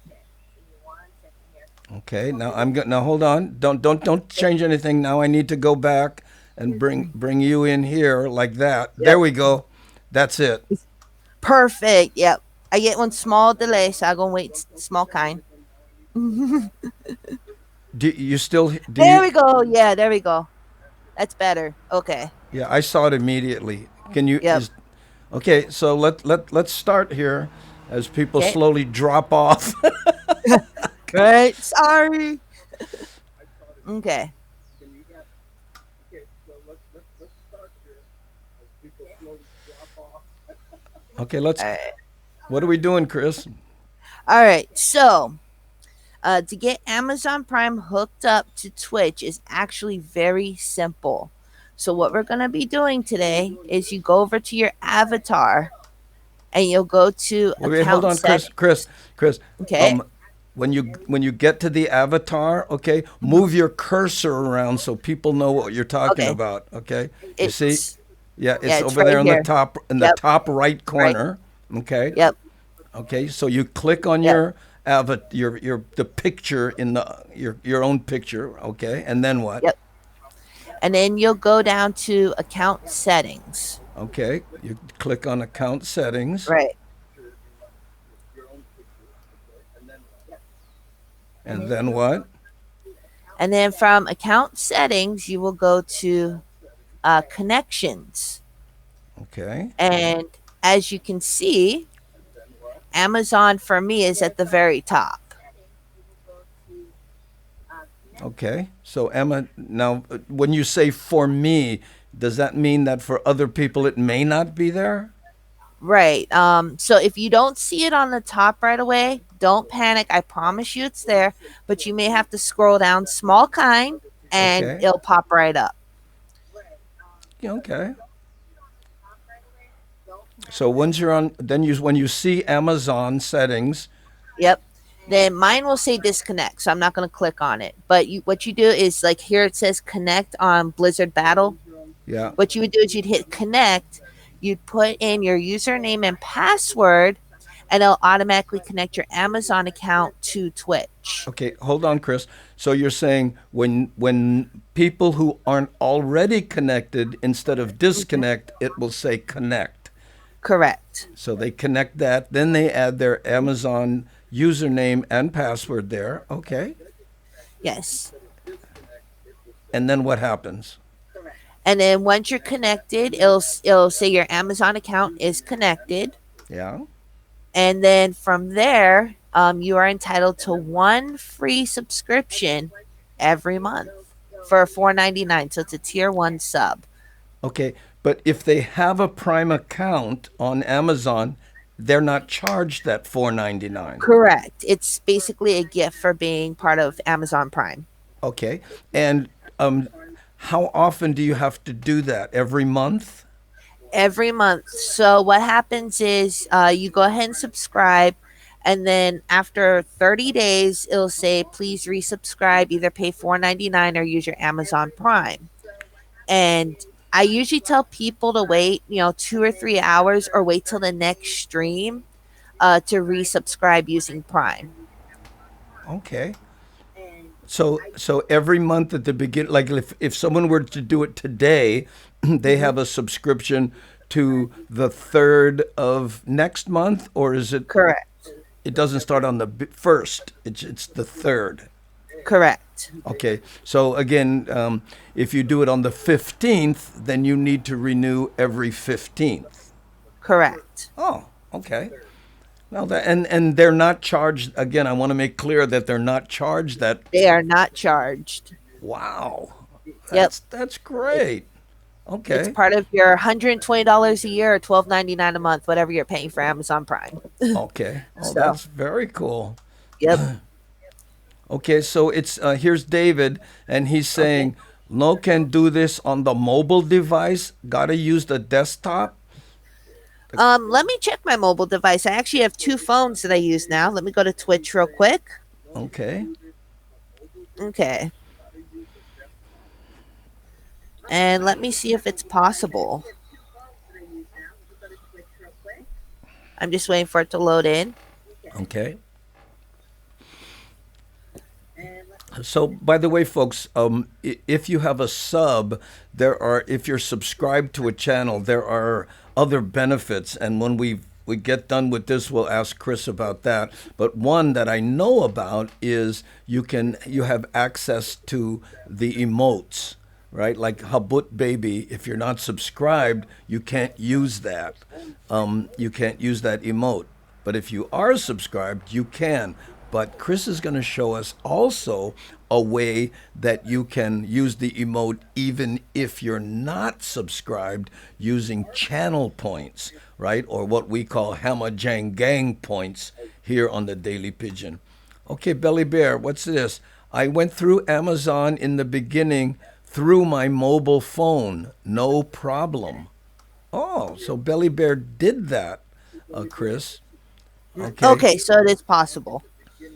Okay, now I'm good. Now hold on. Don't change anything. Now I need to go back and bring you in here like that. There Yep. we go. That's it. Perfect. Yep. I get one small delay, so I'm gonna wait small kind. Do you still do There you? we go. Yeah, there we go. That's better. Okay. Yeah, I saw it immediately. Can you Yep. is okay? So let's start here as people Okay. slowly drop off. Right. Sorry. Okay. Okay, let's. All right. What are we doing, Chris? All right. So, to get Amazon Prime hooked up to Twitch is actually very simple. So, what we're gonna be doing today is you go over to your avatar and you'll go to Wait, hold account on, Chris. settings. Chris. Okay. Um, when you get to the avatar, okay, move your cursor around so people know what you're talking Okay. about. Okay, you see? It's Yeah, yeah, it's it's over right there here. in the Yep. top right Right. corner. Okay. Yep. Okay. So you click on Yep. your your the picture in the your own picture. Okay. And then what? Yep. And then you'll go down to account settings. Okay. You click on account settings. Right. And then what? And then from account settings, you will go to connections. Okay. And as you can see, Amazon for me is at the very top. Okay. So Emma, now when you say for me, does that mean that for other people it may not be there? Right. So if you don't see it on the top right away, don't panic. I promise you it's there, but you may have to scroll down small kind and Okay. it'll pop right up. Yeah, okay. So once you're on, then you when you see Amazon settings, Yep. Then mine will say disconnect, so I'm not going to click on it. But what you do is like here it says connect on Blizzard Battle. yeah. What you would do is you'd hit connect, you'd put in your username and password, and it'll automatically connect your Amazon account to Twitch. Okay, hold on, Chris. So you're saying when people who aren't already connected, instead of disconnect, it will say connect. Correct. So they connect that, then they add their Amazon username and password there. Okay. Yes. And then what happens? And then once you're connected, it'll say your Amazon account is connected, Yeah. and then from there, you are entitled to one free subscription every month for $4.99. So it's a tier one sub. Okay, but if they have a Prime account on Amazon, they're not charged that 4.99. Correct. It's basically a gift for being part of Amazon Prime. Okay. And how often do you have to do that? Every month? Every month. So what happens is you go ahead and subscribe, and then after 30 days, it'll say please resubscribe, either pay $4.99 or use your Amazon Prime. And I usually tell people to wait, 2 or 3 hours, or wait till the next stream to resubscribe using Prime. Okay. So every month at the begin, like if someone were to do it today, they Hmm. have a subscription to the third of next month, or is it? Correct. It doesn't start on the first. It's the third. Correct. Okay. So again, if you do it on the 15th, then you need to renew every 15th. Correct. Oh, okay. Well, and they're not charged. Again, I want to make clear that they're not charged that. They are not charged. Wow. Yep. That's It, great. it's Okay. part of your $120 a year or $12.99 a month, whatever you're paying for Amazon Prime. Okay. Oh, So, that's very cool. yep. Okay, so it's here's David, and he's Okay. saying, "No can do this on the mobile device. Gotta use the desktop." Let me check my mobile device. I actually have two phones that I use now. Let me go to Twitch real quick. Okay. Okay. And let me see if it's possible. I'm just waiting for it to load in. Okay. So, by the way, folks, if you have a sub, if you're subscribed to a channel, there are other benefits. And when we get done with this, we'll ask Chris about that. But one that I know about is you have access to the emotes, right? Like Habut Baby. If you're not subscribed, you can't use that. You can't use that emote. But if you are subscribed, you can. But Chris is going to show us also a way that you can use the emote even if you're not subscribed using channel points, right? Or what we call Hamajang Gang points here on the Daily Pigeon. Okay, Belly Bear, what's this? I went through Amazon in the beginning through my mobile phone. No problem. Oh, so Belly Bear did that, Chris. Okay. Okay, so it is possible.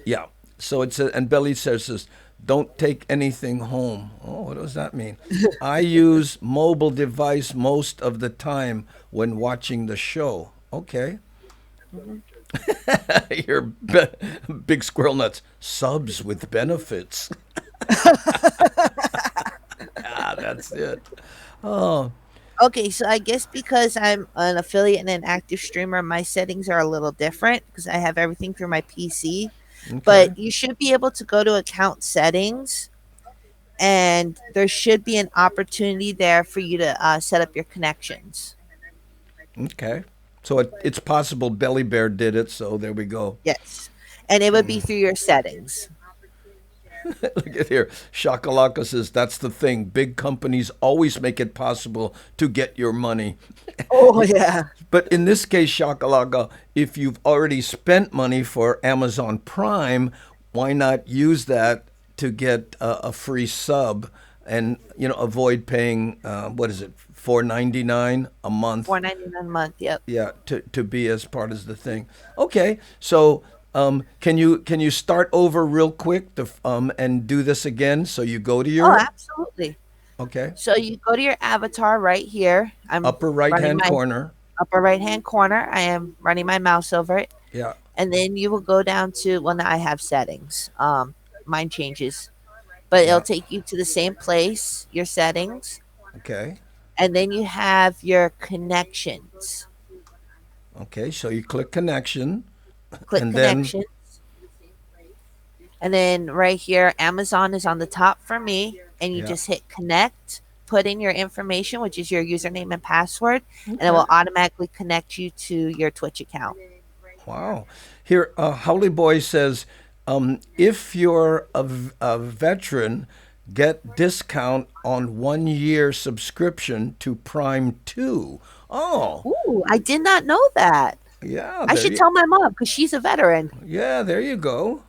Yeah. So it says, and Belly says this, don't take anything home. Oh, what does that mean? I use mobile device most of the time when watching the show. Okay. Mhm. Your big squirrel nuts subs with benefits. Ah, that's it. Oh, Okay, so I guess because I'm an affiliate and an active streamer, my settings are a little different because I have everything through my PC. okay. But you should be able to go to account settings, and there should be an opportunity there for you to set up your connections. Okay. So it's possible Belly Bear did it, so there we go. Yes. And it would be through your settings. Look at here. Shakalaka says that's the thing. Big companies always make it possible to get your money. Oh, yeah. But in this case, Shakalaka, if you've already spent money for Amazon Prime, why not use that to get a free sub and avoid paying what is it, $4.99 a month? 4.99 a month. Yep. Yeah, to be as part of the thing. Okay, so can you start over real quick and do this again? So you go to Oh, your absolutely. okay So you go to your avatar right here. I'm upper right running hand my corner. upper right hand corner. I am running my mouse over it. Yeah. And then you will go down to, well, now I have settings. Mine changes, but it'll Yeah. take you to the same place, your settings, Okay. and then you have your connections. Okay. So you click connection, Click and then connection, and then right here, Amazon is on the top for me, and you yeah. just hit connect, put in your information, which is your username and password, and it Okay. will automatically connect you to your Twitch account. Wow. Here, Howley Boy says, if you're a veteran, get discount on 1 year subscription to Prime 2. Oh, Ooh, I did not know that. yeah, I should tell my mom because she's a veteran. there you go.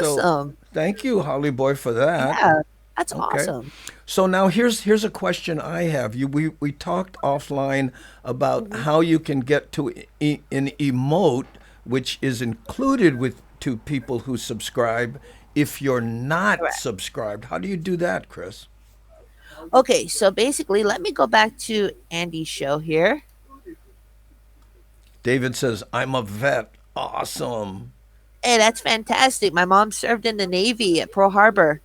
So, Awesome. thank you, Holly Boy, for that. Yeah, that's Okay. awesome. So now here's a question I have. We talked offline about Mhm. how you can get to an emote, which is included with to people who subscribe. If you're not Correct. subscribed, how do you do that, Chris? Okay, so basically, let me go back to Andy's show here. David says, "I'm a vet." Awesome. Hey, that's fantastic. My mom served in the Navy at Pearl Harbor.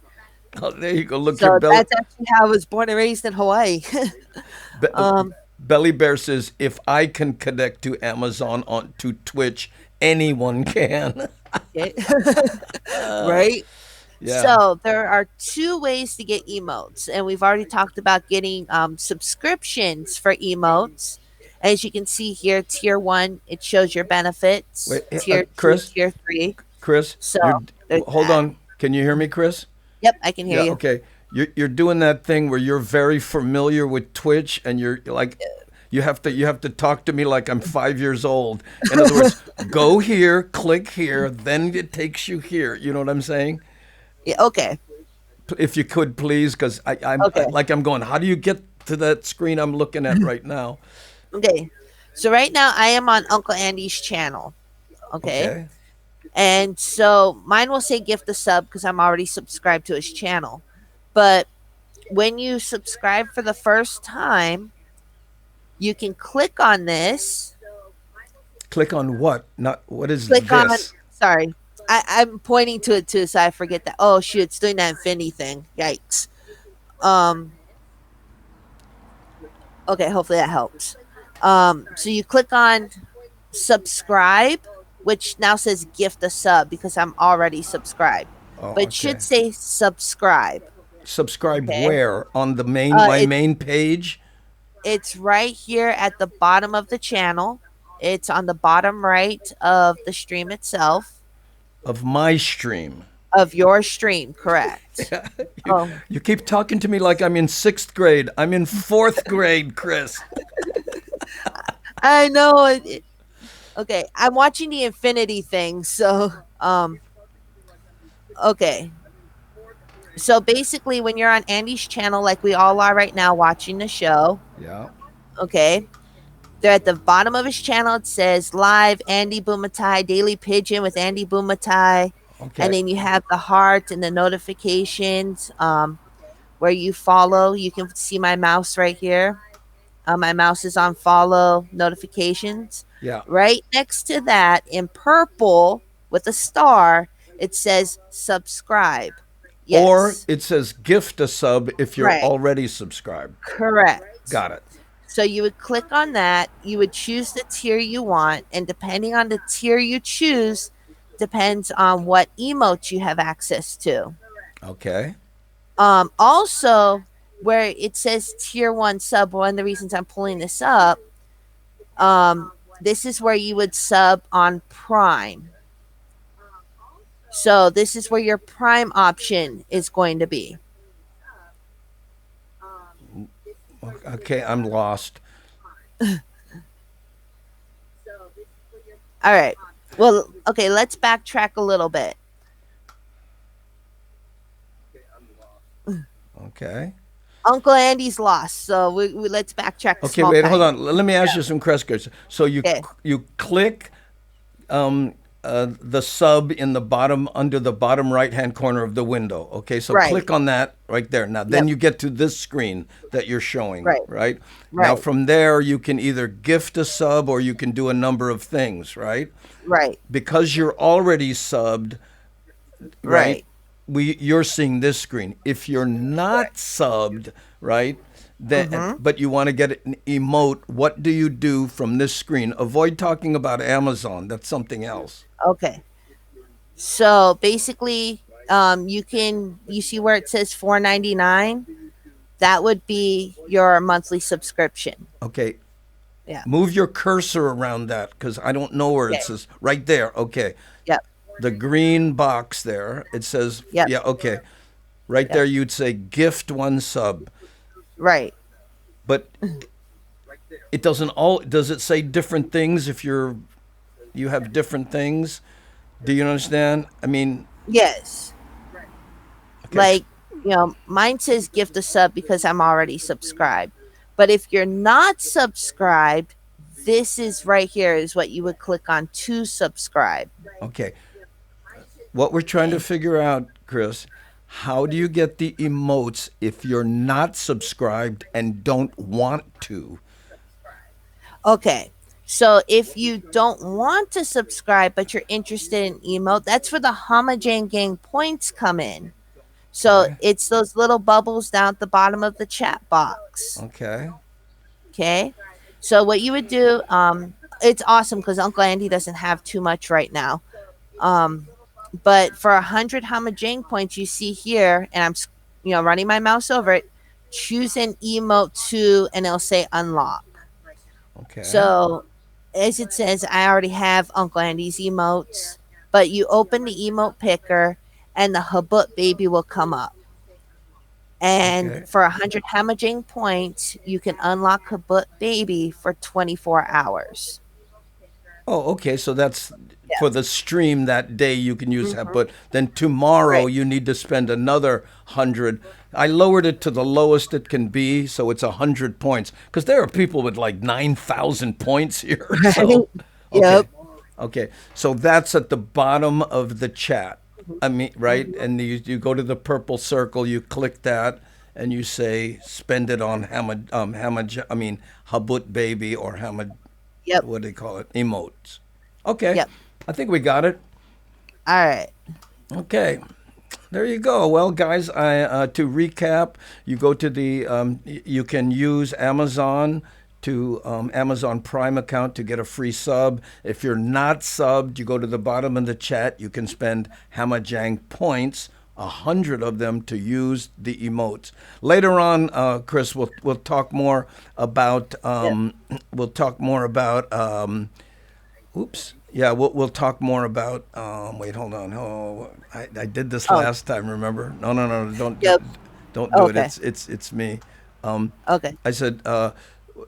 Oh, there you go. Look, your So that's actually how I was born and raised in Hawaii. Be- um, Belly Bear says, "If I can connect to Amazon on to Twitch, anyone can." okay. Right? Yeah. So there are two ways to get emotes, and we've already talked about getting subscriptions for emotes. As you can see here, tier one, it shows your benefits. Wait, Tier two, Chris, tier three. Chris, So there's hold that. on. Can you hear me, Chris? Yep, I can hear Yeah, you. okay. You're doing that thing where you're very familiar with Twitch, and you're like, you have to talk to me like I'm 5 years old. In other words, go here, click here, then it takes you here. You know what I'm saying? Yeah, okay. If you could please, because Okay. I'm going. How do you get to that screen I'm looking at right now? Okay. So right now I am on Uncle Andy's channel. Okay. Okay. And so mine will say gift a sub because I'm already subscribed to his channel. But when you subscribe for the first time, you can click on this. Click on what? Not what is Click on, this? sorry. I'm pointing to it too, so I forget that. Oh shoot, it's doing that infinity thing. Yikes. Um okay, hopefully that helps. So you click on subscribe, which now says gift a sub because I'm already subscribed. Oh, But it should okay. say subscribe. Subscribe Okay. where? On the main my It's main page right here at the bottom of the channel. It's on the bottom right of the stream itself. of my stream. Of your stream, correct. you, Oh, you keep talking to me like I'm in 6th grade. I'm in 4th grade, Chris. I know. Okay, I'm watching the infinity thing. So, okay. So basically, when you're on Andy's channel, like we all are right now watching the show, Yeah. okay, they're at the bottom of his channel. It says live Andy Bumatai, Daily Pigeon with Andy Bumatai. And Okay. then you have the heart and the notifications where you follow. You can see my mouse right here. My mouse is on follow notifications. Yeah. Right next to that, in purple with a star, it says subscribe. Or Yes. it says gift a sub if you're Right. already subscribed. Correct. Got it. So you would click on that, you would choose the tier you want, and depending on the tier you choose, depends on what emotes you have access to. Okay. Also, where it says tier one sub, one of the reasons I'm pulling this up, this is where you would sub on Prime. So this is where your Prime option is going to be. Okay, I'm lost. All right. Well, okay, let's backtrack a little bit. Okay. Uncle Andy's lost, so let's backtrack a Okay, small wait, hold time. on. Let me ask you some questions. So Okay. you click the sub in the bottom under the bottom right hand corner of the window. Okay, so Right. click on that right there. Now then Yep. you get to this screen that you're showing, Right. right? Now Right. from there you can either gift a sub or you can do a number of things, right? Right. Because you're already subbed, right? Right. You're seeing this screen. If you're not subbed, right? Then, Mhm. but you want to get an emote, what do you do from this screen? Avoid talking about Amazon. That's something else. Okay. So basically, you see where it says 4.99. That would be your monthly subscription. Okay. Yeah. Move your cursor around that because I don't know where it Okay. says. Right there. Okay. Yep. The green box there, it says, Yep. yeah, okay. Right Yep. there, you'd say gift one sub. Right. But it doesn't all, does it say different things if you have different things? Do you understand? I mean, Yes. okay, Like, mine says gift a sub because I'm already subscribed. But if you're not subscribed, this is right here is what you would click on to subscribe. okay. What we're trying to Okay. figure out, Chris, how do you get the emotes if you're not subscribed and don't want to? Okay. So if you don't want to subscribe but you're interested in emote, that's where the Homojane Gang points come in. So Okay. it's those little bubbles down at the bottom of the chat box. Okay. Okay. So what you would do, it's awesome because Uncle Andy doesn't have too much right now. Um, but for 100 Homojane points, you see here, and I'm running my mouse over it, choose an emote to, and it'll say unlock. Okay. So as it says, I already have Uncle Andy's emotes, but you open the emote picker and the Habut baby will come up. And Okay. for 100 Hamajang points, you can unlock Habut baby for 24 hours. Oh, okay. So that's Yeah. for the stream that day you can use that, Hmm. but then tomorrow Right. you need to spend another 100. I lowered it to the lowest it can be, so it's 100 points. Because there are people with like 9,000 points here. Right. So, Yep. okay, okay. So that's at the bottom of the chat. I mean, right? And you go to the purple circle, you click that, and you say spend it on Habut baby or Hamad, Yep. what do they call it? Emotes. Okay. Yep. I think we got it. All right. Okay. There you go. Well, guys, to recap, you go to you can use Amazon to Amazon Prime account to get a free sub. If you're not subbed, you go to the bottom of the chat. You can spend Hamajang points, 100 of them, to use the emotes. Later on, Chris, we'll talk more about Yep. oops. Yeah, we'll talk more about. Wait, hold on. Oh, I did this Oh. last time. Remember? No, no, no. Yep. Don't do it. Okay. It's me. Um, Okay. I said,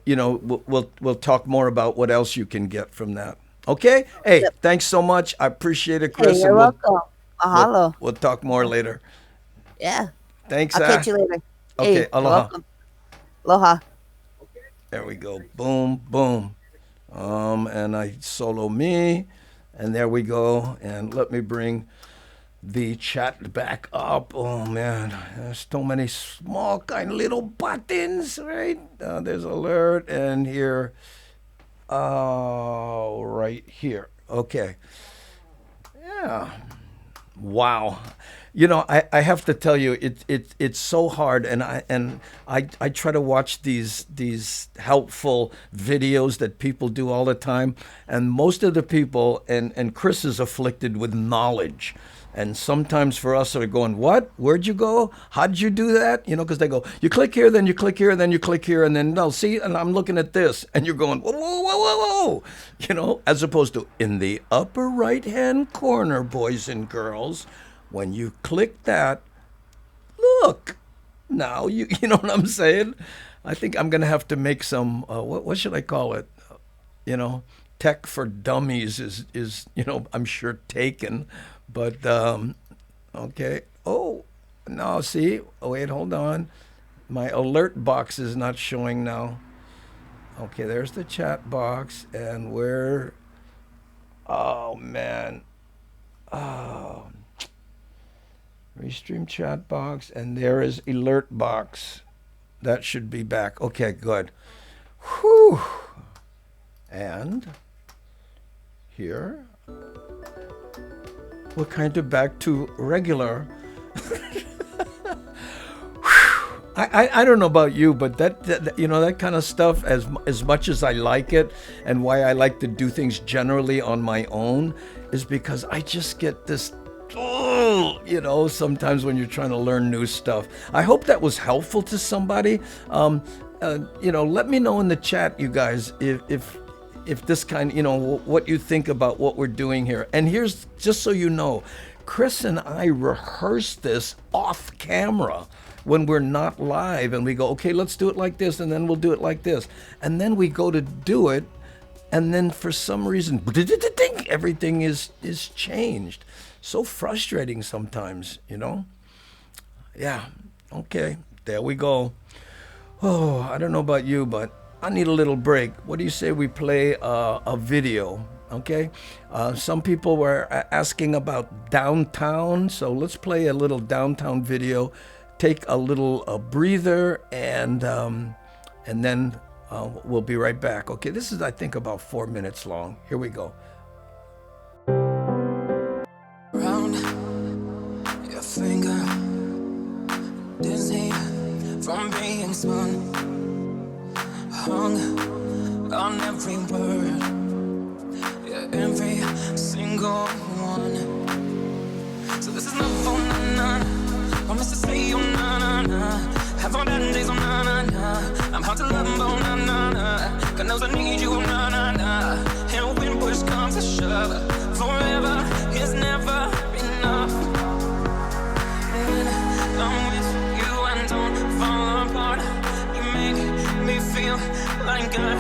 we'll talk more about what else you can get from that. Okay. Hey, Yep. thanks so much. I appreciate it, Hey, Chris, you're and welcome. we'll Mahalo. we'll talk more later. Yeah. Thanks, I'll catch you later. Okay. Hey, you're Aloha. welcome. Aloha. There we go. Boom, boom. And I solo me, and there we go. And let me bring the chat back up. Oh man, there's so many small kind of little buttons, right? There's alert and here. Oh, right here. Okay. Yeah. Wow. You know, I have to tell you, it's so hard, and I try to watch these helpful videos that people do all the time, and most of the people, and Chris is afflicted with knowledge. And sometimes for us, they're going, what? Where'd you go? How did you do that? You know, because they go, you click here, then you click here, then you click here, and then, no, see, and I'm looking at this. And you're going, whoa, whoa, whoa, whoa, whoa. You know, as opposed to in the upper right-hand corner, boys and girls, when you click that, look, now, you know what I'm saying? I think I'm going to have to make some, what should I call it? You know, tech for dummies is you know, I'm sure taken. But, okay. Oh, no, see. Oh, wait, hold on. My alert box is not showing now. Okay, there's the chat box. And where... Oh, man. Oh. Restream chat box. And there is alert box. That should be back. Okay, good. Whew. And here... we're kind of back to regular. I don't know about you, but that you know, that kind of stuff, as much as I like it, and why I like to do things generally on my own, is because I just get this, you know, sometimes when you're trying to learn new stuff. I hope that was helpful to somebody. You know, let me know in the chat, you guys, if this kind, you know, what you think about what we're doing here. And here's, just so you know, Chris and I rehearse this off camera when we're not live, and we go, okay, let's do it like this, and then we'll do it like this. And then we go to do it, and then for some reason, everything is changed. So frustrating sometimes, you know? Yeah, okay, there we go. Oh, I don't know about you, but I need a little break. What do you say we play a video, okay? Some people were asking about downtown, so let's play a little downtown video, take a little breather, and then we'll be right back. Okay, this is, I think, about 4 minutes long. Here we go. Round your finger, dizzy from being spun. Hung on every word, yeah, every single one. So this is not for na-na. Promise to say, oh na-na-na. Have all bad days, oh na-na-na. I'm hard to love, oh na-na-na. God knows I need you, oh na-na-na. And when push comes to shove, forever is never enough. When I'm with you and don't fall apart, you make me feel like I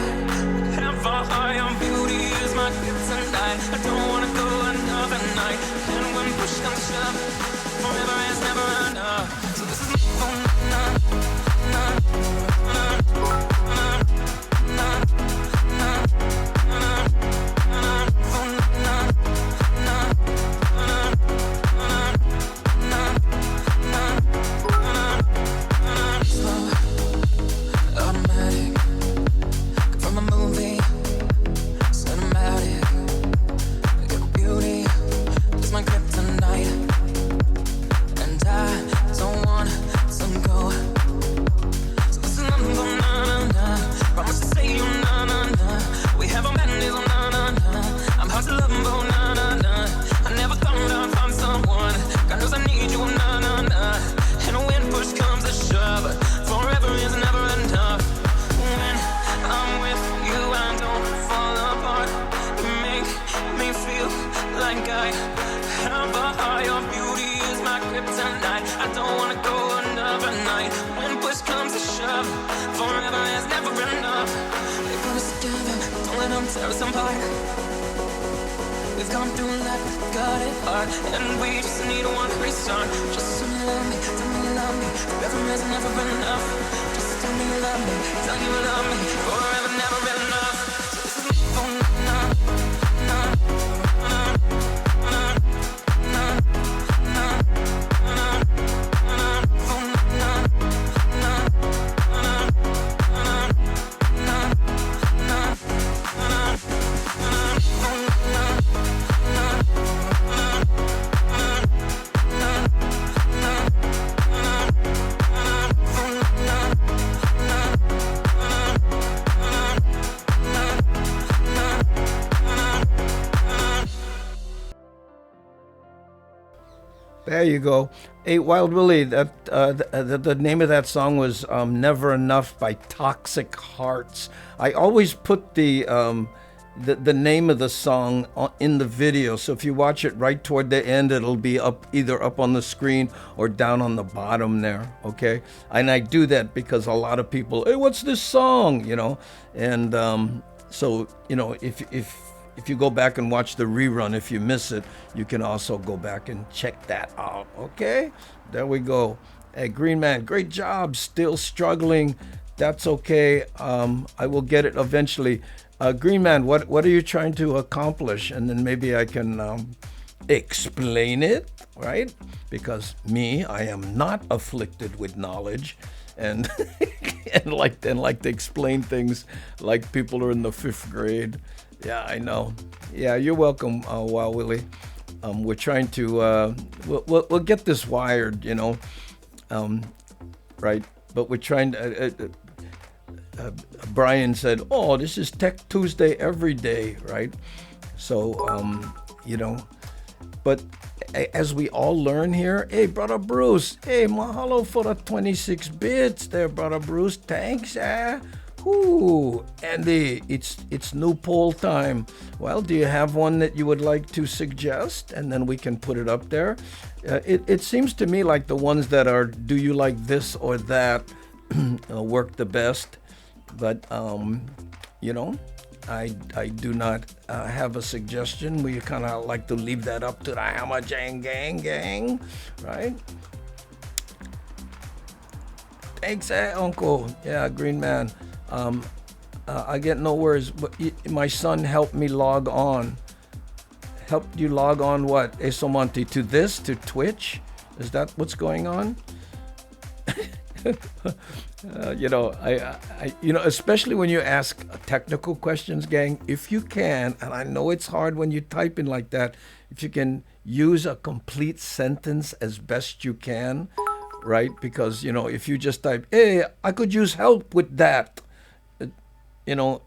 have a high on beauty is my kryptonite. I don't wanna go another night. And when push comes to shove, forever is never enough. So this is my phone, There you go. Hey, Wild Willie, the name of that song was "Never Enough" by Toxic Hearts. I always put the name of the song in the video, so if you watch it right toward the end, it'll be up either up on the screen or down on the bottom there. Okay, and I do that because a lot of people, hey, what's this song? And so if you go back and watch the rerun, if you miss it, you can also go back and check that out. Okay, there we go. Hey, Green Man, great job. Still struggling. That's okay. I will get it eventually. Green Man, what are you trying to accomplish? And then maybe I can explain it, right? Because I am not afflicted with knowledge, and and like to explain things like people are in the 5th grade. Yeah, I know. Yeah, you're welcome, Wild Willie. We're trying to we'll get this wired, right? But we're trying to. Brian said, "Oh, this is Tech Tuesday every day, right?" So, but as we all learn here, hey, Brother Bruce, hey, mahalo for the 26 bits there, Brother Bruce. Thanks, Ooh, Andy, it's new poll time. Well, do you have one that you would like to suggest? And then we can put it up there. It seems to me like the ones that are, do you like this or that, work the best. But, I do not have a suggestion. We kind of like to leave that up to the Hammer Jang gang, right? Thanks, Uncle. Yeah, Green Man. I get no words, but my son helped me log on. Helped you log on what, Esomonti? To Twitch? Is that what's going on? Especially when you ask technical questions, gang, if you can, and I know it's hard when you type in like that, if you can use a complete sentence as best you can, right? Because, if you just type, hey, I could use help with that, and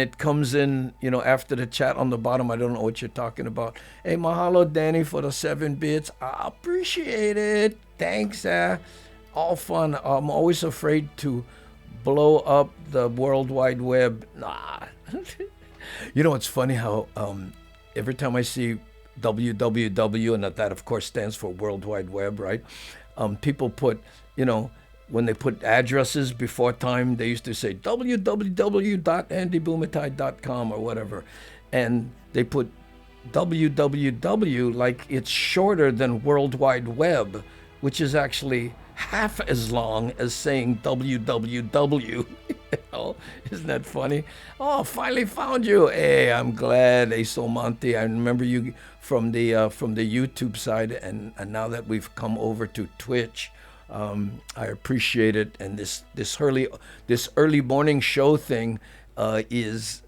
it comes in, after the chat on the bottom, I don't know what you're talking about. Hey, mahalo, Danny, for the 7 bits. I appreciate it. Thanks, all fun. I'm always afraid to blow up the World Wide Web. Nah. It's funny how every time I see www, and that of course stands for World Wide Web, right? People put, when they put addresses before time, they used to say www.andybumatai.com or whatever. And they put www like it's shorter than World Wide Web, which is actually half as long as saying www. Isn't that funny? Oh, finally found you. Hey, I'm glad, Aso Monte. I remember you from the YouTube side, and now that we've come over to Twitch, I appreciate it. And this early morning show thing is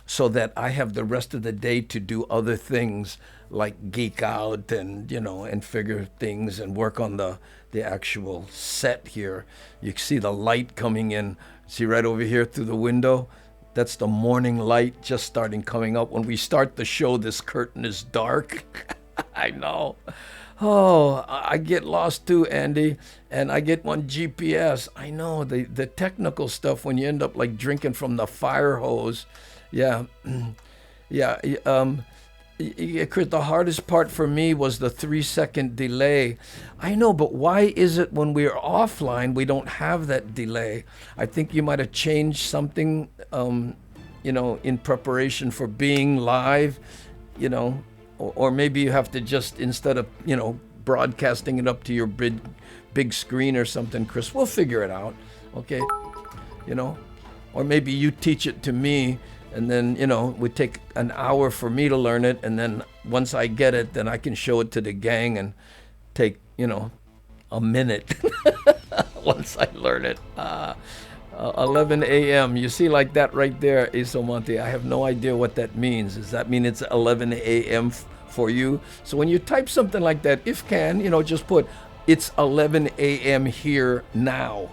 so that I have the rest of the day to do other things like geek out and and figure things and work on the actual set here. You see the light coming in. See right over here through the window? That's the morning light just starting coming up. When we start the show, this curtain is dark. I know. Oh, I get lost too, Andy, and I get one GPS. I know the technical stuff when you end up like drinking from the fire hose. Yeah, yeah. Chris, the hardest part for me was the 3-second delay. I know, but why is it when we're offline we don't have that delay? I think you might have changed something, in preparation for being live, or maybe you have to just, instead of, broadcasting it up to your big screen or something, Chris. We'll figure it out, okay? Or maybe you teach it to me. And then, it would take an hour for me to learn it. And then once I get it, then I can show it to the gang and take, a minute once I learn it. 11 a.m. You see like that right there, Isomonte. I have no idea what that means. Does that mean it's 11 a.m. for you? So when you type something like that, if can, just put, it's 11 a.m. here now,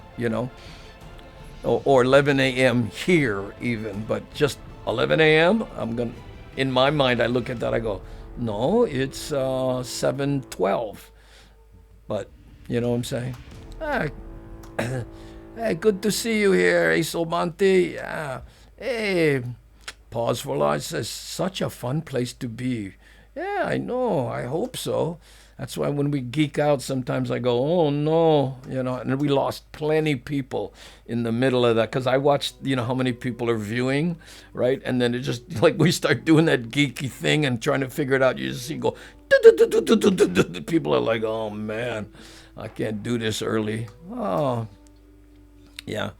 or 11 a.m. here even, but just 11 a.m. In my mind, I look at that, I go, No, it's 7:12. But you know what I'm saying? Ah, hey, good to see you here, Isomanti. Yeah. Hey, pause for lunch. It's such a fun place to be. Yeah, I know. I hope so. That's why when we geek out, sometimes I go, oh no, and we lost plenty people in the middle of that because I watched, how many people are viewing, right? And then it just like we start doing that geeky thing and trying to figure it out. You just see go, people are like, oh man, I can't do this early. Oh, yeah.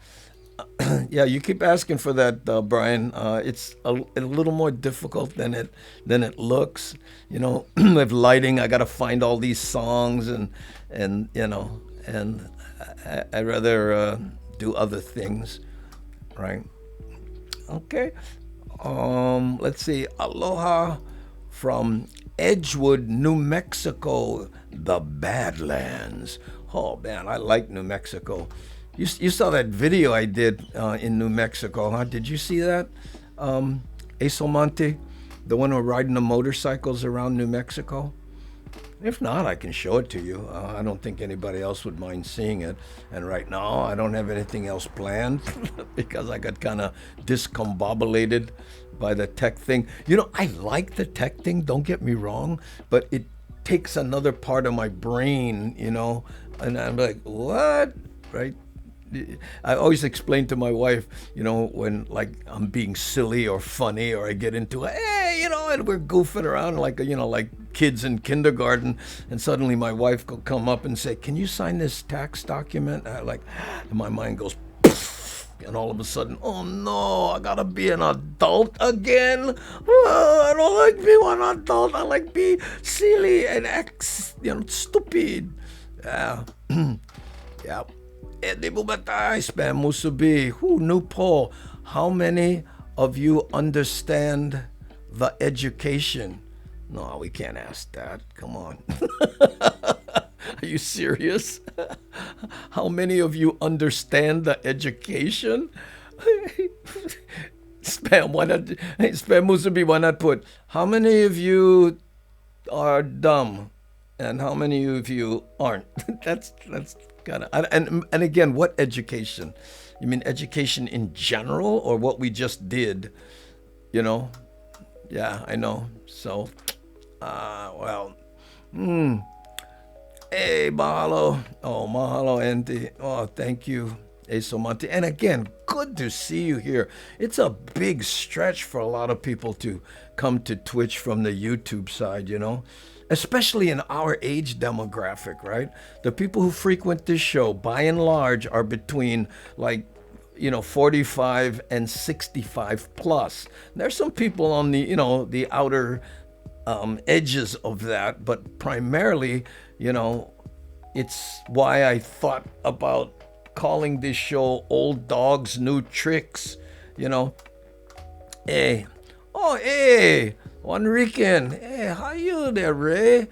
Yeah, you keep asking for that, Brian. It's a little more difficult than it looks. With lighting, I got to find all these songs and I'd rather do other things, right? Okay. Let's see. Aloha from Edgewood, New Mexico, the Badlands. Oh man, I like New Mexico. You saw that video I did in New Mexico, huh? Did you see that? Asomonte, the one who riding the motorcycles around New Mexico? If not, I can show it to you. I don't think anybody else would mind seeing it. And right now, I don't have anything else planned because I got kind of discombobulated by the tech thing. I like the tech thing, don't get me wrong, but it takes another part of my brain, and I'm like, what? Right? I always explain to my wife, when like I'm being silly or funny or I get into and we're goofing around like kids in kindergarten, and suddenly my wife will come up and say, "Can you sign this tax document?" And my mind goes, and all of a sudden, oh no, I gotta be an adult again. Oh, I don't like being an adult. I like being silly and stupid. Yeah, yeah. Edi Bumatai, Spam Musubi. New poll. How many of you understand the education? No, we can't ask that. Come on. Are you serious? How many of you understand the education? Spam, why not? Hey, Spam Musubi, why not put, how many of you are dumb and how many of you aren't? that's kind of, and again, what education? You mean education in general or what we just did? Yeah, I know. So, well, hey, mahalo. Oh, mahalo, Andy. Oh, thank you, Esomonte. And again, good to see you here. It's a big stretch for a lot of people to come to Twitch from the YouTube side, especially in our age demographic, right? The people who frequent this show, by and large, are between 45 and 65 plus. There's some people on the, the outer edges of that, but primarily, it's why I thought about calling this show Old Dogs, New Tricks, Hey, oh, hey, Enrican. Hey, how you there, Ray?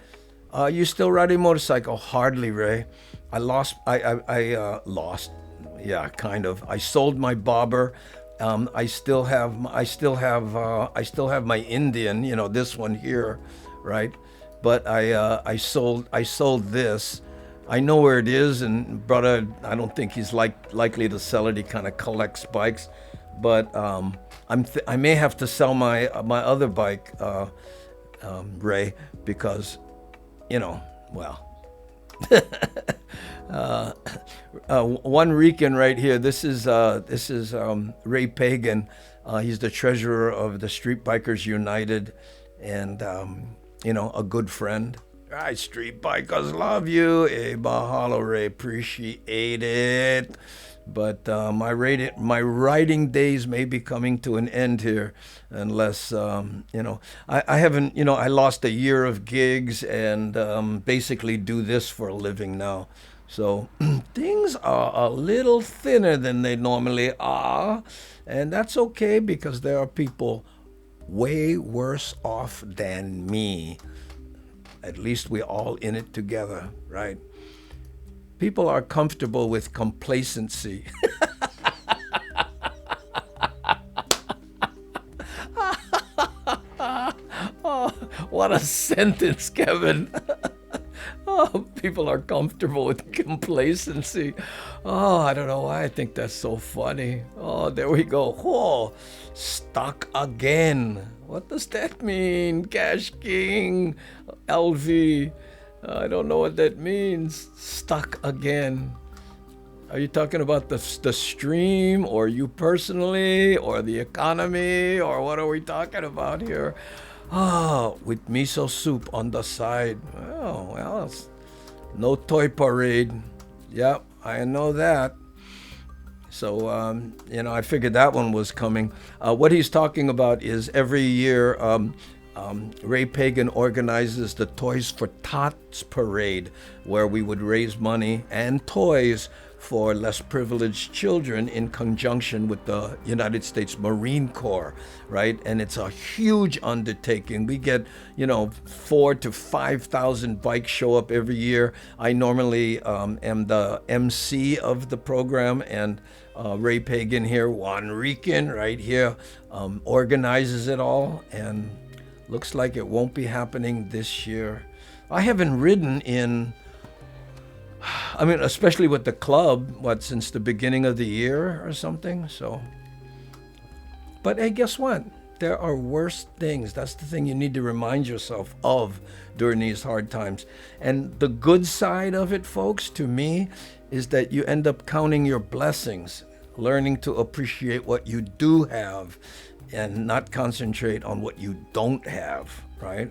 You still riding motorcycle? Hardly, Ray. I lost. I lost. Yeah, kind of. I sold my bobber. I still have my Indian. This one here, right? But I sold this. I know where it is, and brother, I don't think he's likely to sell it. He kind of collects bikes, but I may have to sell my other bike, Ray, because, well. One Rican right here. This is Ray Pagan. He's the treasurer of the Street Bikers United, and a good friend. Right, Street Bikers love you. Hey, mahalo, Ray, appreciate it. But my riding days may be coming to an end here, unless I haven't. I lost a year of gigs and basically do this for a living now. So things are a little thinner than they normally are, and that's okay because there are people way worse off than me. At least we're all in it together, right? People are comfortable with complacency. What a sentence, Kevin. Oh, people are comfortable with complacency. Oh, I don't know why I think that's so funny. Oh, there we go. Whoa, stuck again. What does that mean? Cash King, LV. I don't know what that means. Stuck again. Are you talking about the stream, or you personally, or the economy, or what are we talking about here? Oh, with miso soup on the side. Oh, well, no toy parade. Yep, I know that. So, I figured that one was coming. What he's talking about is every year Ray Pagan organizes the Toys for Tots parade, where we would raise money and toys for less privileged children in conjunction with the United States Marine Corps, right? And it's a huge undertaking. We get, 4,000 to 5,000 bikes show up every year. I normally am the MC of the program, and Ray Pagan here, Juan Rican right here, organizes it all, and looks like it won't be happening this year. I haven't ridden especially with the club, since the beginning of the year or something. So, but hey, guess what? There are worse things. That's the thing you need to remind yourself of during these hard times. And the good side of it, folks, to me, is that you end up counting your blessings, learning to appreciate what you do have and not concentrate on what you don't have, right?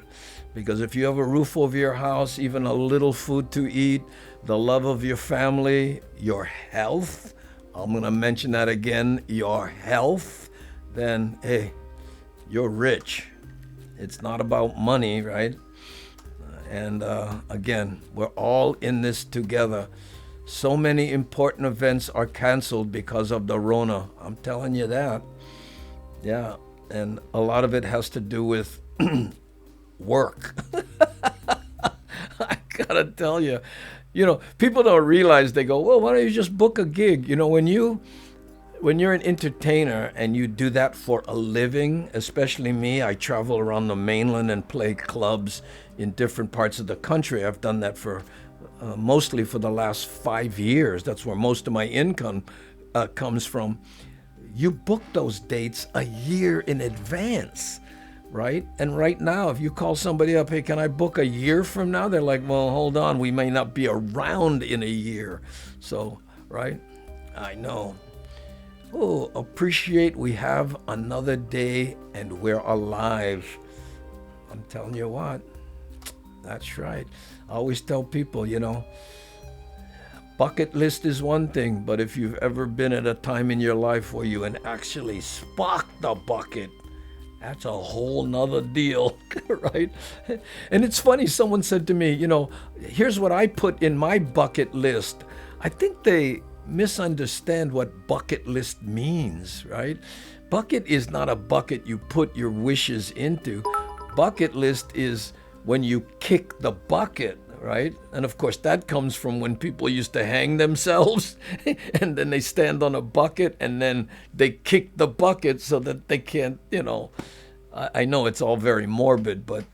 Because if you have a roof over your house, even a little food to eat, the love of your family, your health, I'm going to mention that again, your health, then, hey, you're rich. It's not about money, right? And again, we're all in this together. So many important events are canceled because of the Rona. I'm telling you that. Yeah, and a lot of it has to do with work. I gotta tell you, people don't realize. They go, well, why don't you just book a gig? When you're an entertainer and you do that for a living, especially me, I travel around the mainland and play clubs in different parts of the country. I've done that for mostly for the last 5 years. That's where most of my income comes from. You book those dates a year in advance, right? And right now, if you call somebody up, hey, can I book a year from now? They're like, well, hold on, we may not be around in a year. So, right? I know. Oh, appreciate we have another day and we're alive. I'm telling you what, that's right. I always tell people, bucket list is one thing, but if you've ever been at a time in your life where you actually sparked the bucket, that's a whole nother deal, right? And it's funny, someone said to me, here's what I put in my bucket list. I think they misunderstand what bucket list means, right? Bucket is not a bucket you put your wishes into. Bucket list is when you kick the bucket, right? And of course, that comes from when people used to hang themselves and then they stand on a bucket and then they kick the bucket so that they can't, I know it's all very morbid, but,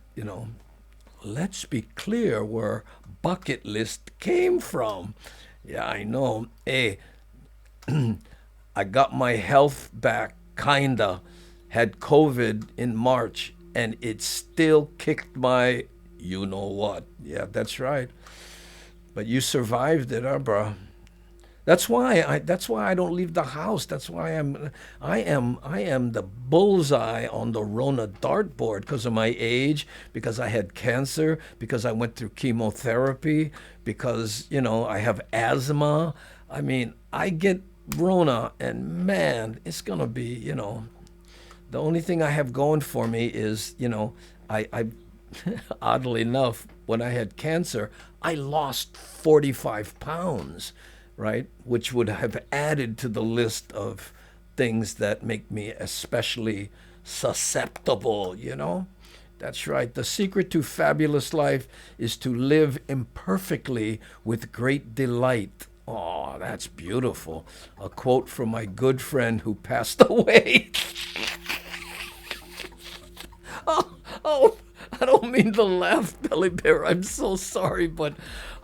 let's be clear where bucket list came from. Yeah, I know. Hey, I got my health back, kinda. Had COVID in March, and it still kicked my you know what. Yeah, that's right. But you survived it, bro? That's why I don't leave the house. That's why I am the bullseye on the Rona dartboard because of my age, because I had cancer, because I went through chemotherapy, because I have asthma. I mean, I get Rona, and man, it's gonna be the only thing I have going for me is I oddly enough, when I had cancer, I lost 45 pounds. Right? Which would have added to the list of things that make me especially susceptible, That's right. The secret to fabulous life is to live imperfectly with great delight. Oh, that's beautiful. A quote from my good friend who passed away. oh, I don't mean to laugh, Belly Bear. I'm so sorry, but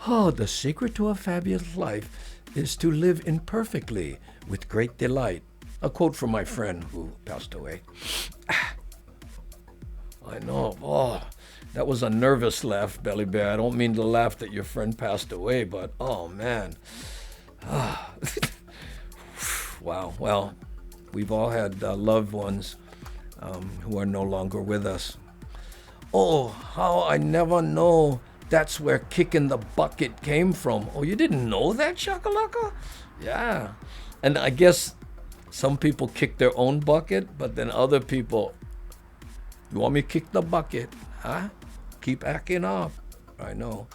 the secret to a fabulous life is to live imperfectly with great delight. A quote from my friend who passed away. I know. That was a nervous laugh, Belly Bear. I don't mean to laugh that your friend passed away, but oh man. Wow. Well, we've all had loved ones who are no longer with us. Oh, how I never know that's where kicking the bucket came from. Oh, you didn't know that, Shakalaka? Yeah. And I guess some people kick their own bucket, but then other people, you want me to kick the bucket? Huh? Keep acting up. I know.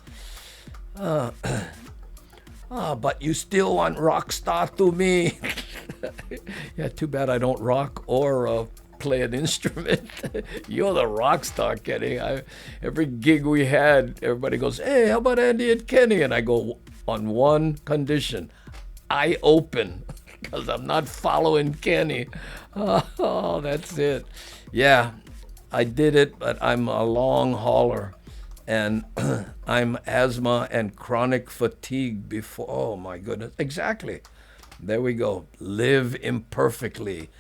But you still want rock star to me. Yeah, too bad I don't rock or play an instrument. You're the rock star, Kenny. Every gig we had, everybody goes, hey, how about Andy and Kenny? And I go, on one condition, I open, because I'm not following Kenny. Oh, that's it. Yeah, I did it, but I'm a long hauler. And I'm asthma and chronic fatigue before. Oh, my goodness. Exactly. There we go. Live imperfectly.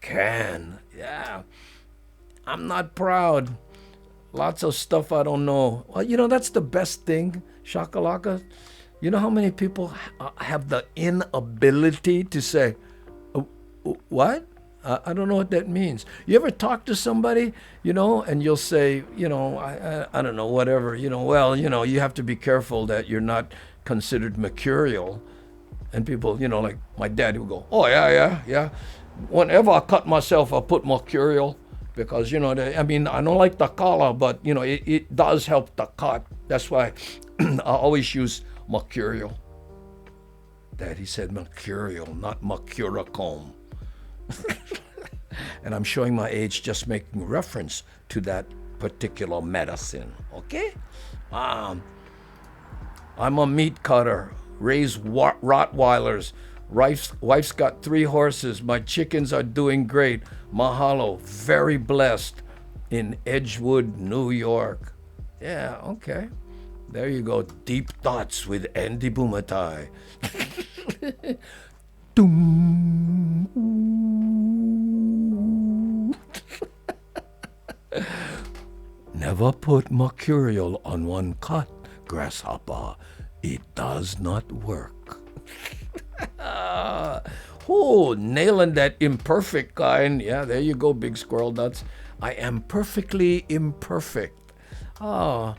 Yeah. I'm not proud. Lots of stuff I don't know. Well, that's the best thing, Shakalaka. You know how many people have the inability to say, what? I don't know what that means. You ever talk to somebody, and you'll say, I don't know, whatever, well, you have to be careful that you're not considered mercurial. And people, like my dad, who go, oh, yeah. Whenever I cut myself, I put mercurial because, I don't like the collar, but, it does help the cut. That's why I always use mercurial. Daddy said mercurial, not mercuricome. And I'm showing my age just making reference to that particular medicine, okay? I'm a meat cutter, raise Rottweilers. Wife's got 3 horses. My chickens are doing great. Mahalo, very blessed in Edgewood, New York. Yeah, okay. There you go. Deep Thoughts with Andy Bumatai. Never put mercurial on one cut, grasshopper. It does not work. Nailing that imperfect kind. Yeah, there you go, big squirrel nuts. I am perfectly imperfect. Oh,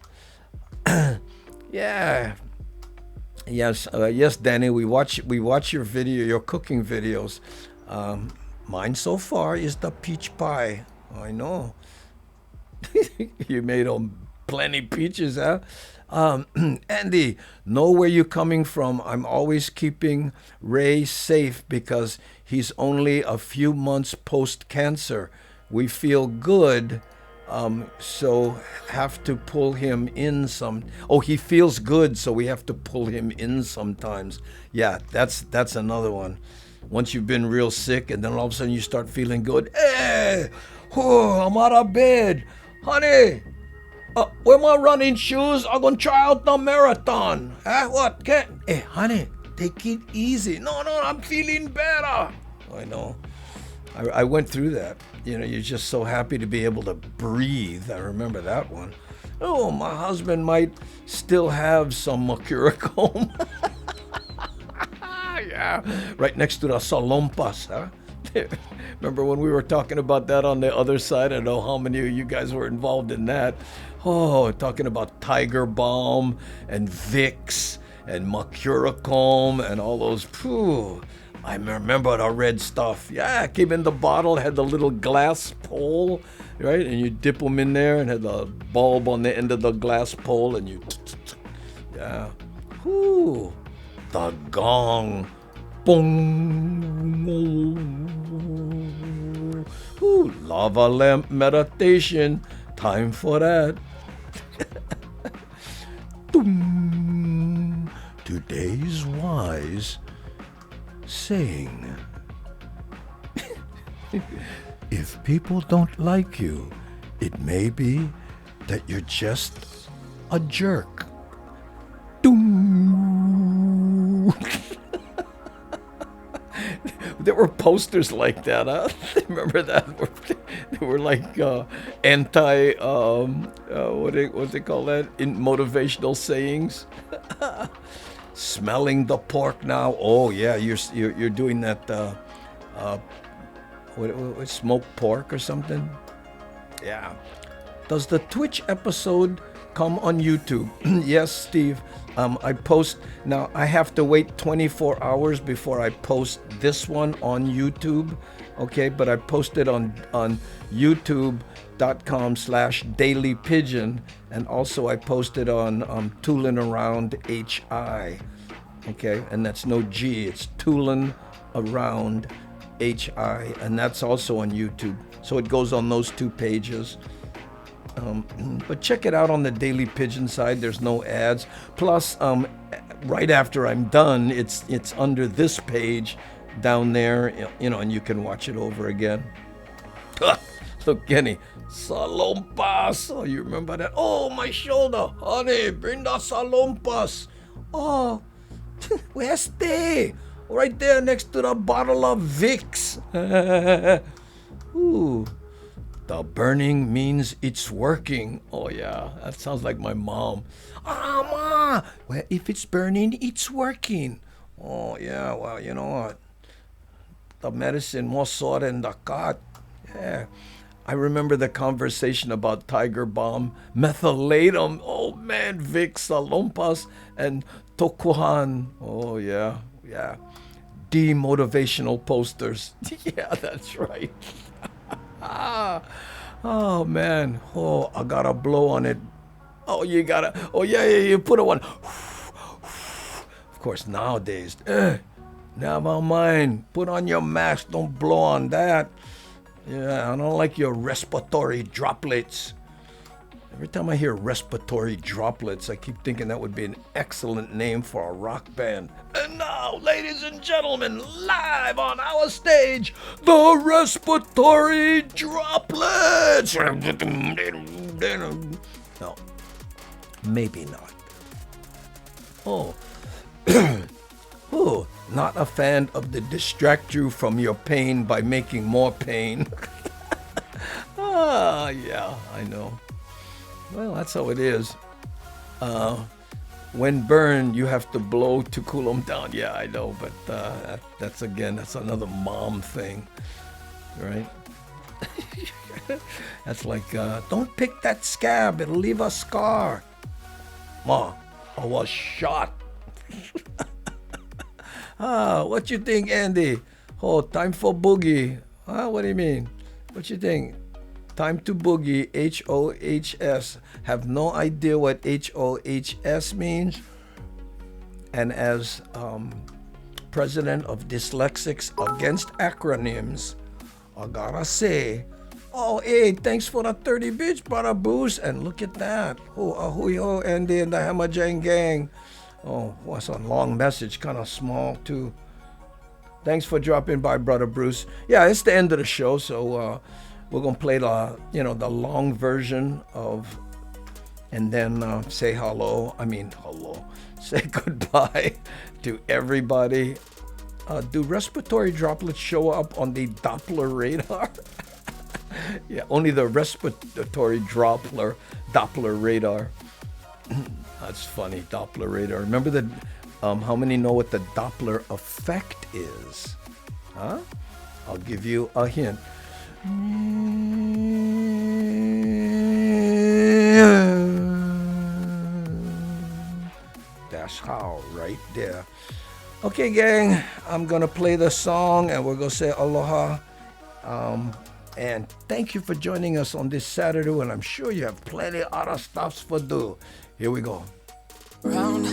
yeah. Yes, Danny. We watch your video, your cooking videos. Mine so far is the peach pie. I know. You made plenty peaches, huh? Andy, know where you're coming from. I'm always keeping Ray safe because he's only a few months post-cancer. We feel good, so have to pull him in some. Oh, he feels good, so we have to pull him in sometimes. Yeah, that's another one. Once you've been real sick and then all of a sudden you start feeling good. Hey, I'm out of bed. Honey, where my running shoes? I'm going to try out the marathon. What? Hey, honey, take it easy. No, I'm feeling better. I know. I went through that. You're just so happy to be able to breathe. I remember that one. Oh, my husband might still have some mercuricome. Yeah, right next to the salompas, huh? Remember when we were talking about that on the other side? I know how many of you guys were involved in that. Oh, talking about Tiger Balm and Vicks and mercuricome and all those. I remember the red stuff. Yeah, it came in the bottle, had the little glass pole, right? And you dip them in there and had the bulb on the end of the glass pole and you, yeah. The gong. Boom. Lava lamp meditation. Time for that. Today's wise saying. If people don't like you, it may be that you're just a jerk. Doom. There were posters like that, huh? Remember that? They were like anti, what they call that? In motivational sayings. Smelling the pork now. Oh yeah, you're doing that. What smoked pork or something? Yeah. Does the Twitch episode come on YouTube? Yes, Steve. I post now. I have to wait 24 hours before I post this one on YouTube. Okay, but I post it on YouTube.com/Daily Pidgin, and also I post it on Toolin' Around HI. Okay, and that's no G. It's Toolin' Around HI, and that's also on YouTube. So it goes on those two pages. But check it out on the Daily Pigeon side. There's no ads. Plus, right after I'm done, it's under this page down there, and you can watch it over again. Look, Kenny, salompas. Oh, you remember that? Oh, my shoulder, honey, bring the salompas. Oh, where's they? Right there next to the bottle of Vicks. Ooh. The burning means it's working. Oh, yeah, that sounds like my mom. Ma, well, if it's burning, it's working. Oh, yeah, well, you know what? The medicine more sore than the cut. Yeah. I remember the conversation about Tiger Balm, methylatum. Oh, man, Vicks, Salompas, and Tokuhan. Oh, yeah, yeah. Demotivational posters. Yeah, that's right. Oh man, oh, I gotta blow on it. Oh, you gotta, oh yeah, you put it on. Of course, nowadays, never mind. Put on your mask, don't blow on that. Yeah, I don't like your respiratory droplets. Every time I hear respiratory droplets, I keep thinking that would be an excellent name for a rock band. And now, ladies and gentlemen, live on our stage, the respiratory droplets. No, maybe not. Oh, oh, not a fan of the distract you from your pain by making more pain. Ah, yeah, I know. Well, that's how it is. When burned, you have to blow to cool them down. Yeah, I know, but that's another mom thing, right? That's like, don't pick that scab, it'll leave a scar. Ma, I was shot. What you think, Andy? Oh, time for boogie. What do you mean? What you think? Time to boogie, HOHS. Have no idea what HOHS means. And as president of Dyslexics Against Acronyms, I gotta say, oh, hey, thanks for the 30 bits, brother Boost. And look at that. Oh, Ahuyo, Andy, and the Hammer Jang Gang. Oh, what's a long message, kind of small, too. Thanks for dropping by, brother Bruce. Yeah, it's the end of the show, so we're gonna play the long version of, and then say hello. Say goodbye to everybody. Do respiratory droplets show up on the Doppler radar? Yeah, only the respiratory Doppler radar. That's funny, Doppler radar. Remember the how many know what the Doppler effect is? Huh? I'll give you a hint. That's how, right there. Okay, gang, I'm gonna play the song and we're gonna say aloha. And thank you for joining us on this Saturday, and I'm sure you have plenty of other stuffs for do. Here we go. Round.